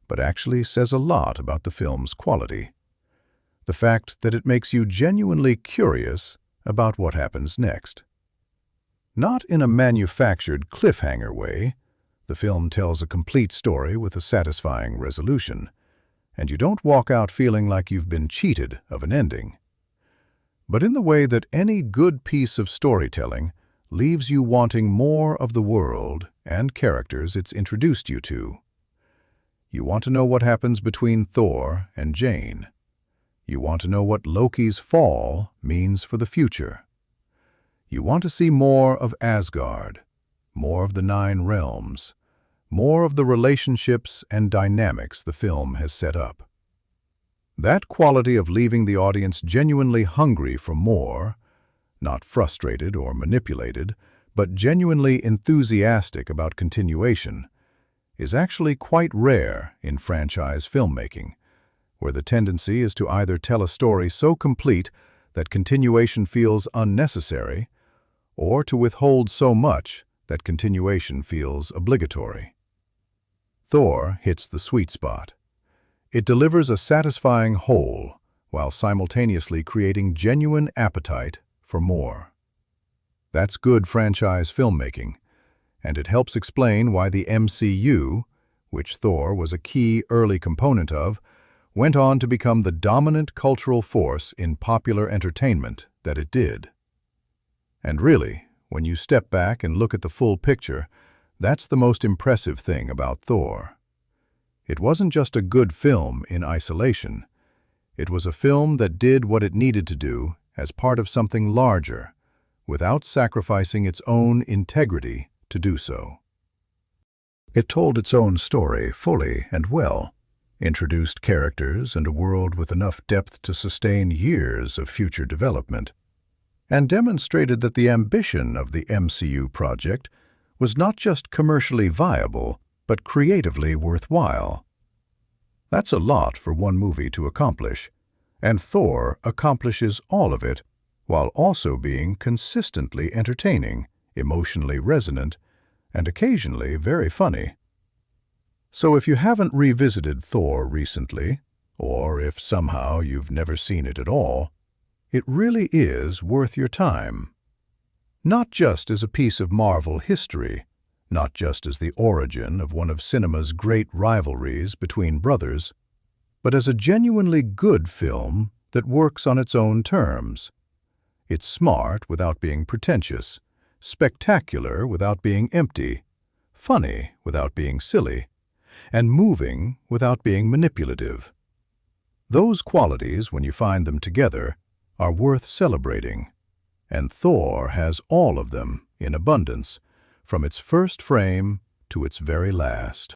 but actually says a lot about the film's quality. The fact that it makes you genuinely curious about what happens next. Not in a manufactured cliffhanger way. The film tells a complete story with a satisfying resolution, and you don't walk out feeling like you've been cheated of an ending. But in the way that any good piece of storytelling leaves you wanting more of the world and characters it's introduced you to. You want to know what happens between Thor and Jane. You want to know what Loki's fall means for the future. You want to see more of Asgard, more of the 9 realms, more of the relationships and dynamics the film has set up. That quality of leaving the audience genuinely hungry for more, not frustrated or manipulated, but genuinely enthusiastic about continuation, is actually quite rare in franchise filmmaking, where the tendency is to either tell a story so complete that continuation feels unnecessary, or to withhold so much that continuation feels obligatory. Thor hits the sweet spot. It delivers a satisfying whole while simultaneously creating genuine appetite for more. That's good franchise filmmaking, and it helps explain why the MCU, which Thor was a key early component of, went on to become the dominant cultural force in popular entertainment that it did. And really, when you step back and look at the full picture, that's the most impressive thing about Thor. It wasn't just a good film in isolation. It was a film that did what it needed to do as part of something larger, without sacrificing its own integrity to do so. It told its own story fully and well, introduced characters and a world with enough depth to sustain years of future development, and demonstrated that the ambition of the MCU project was not just commercially viable, but creatively worthwhile. That's a lot for one movie to accomplish, and Thor accomplishes all of it while also being consistently entertaining, emotionally resonant, and occasionally very funny. So if you haven't revisited Thor recently, or if somehow you've never seen it at all, it really is worth your time. Not just as a piece of Marvel history, not just as the origin of one of cinema's great rivalries between brothers, but as a genuinely good film that works on its own terms. It's smart without being pretentious, spectacular without being empty, funny without being silly, and moving without being manipulative. Those qualities, when you find them together, are worth celebrating, and Thor has all of them in abundance, from its first frame to its very last.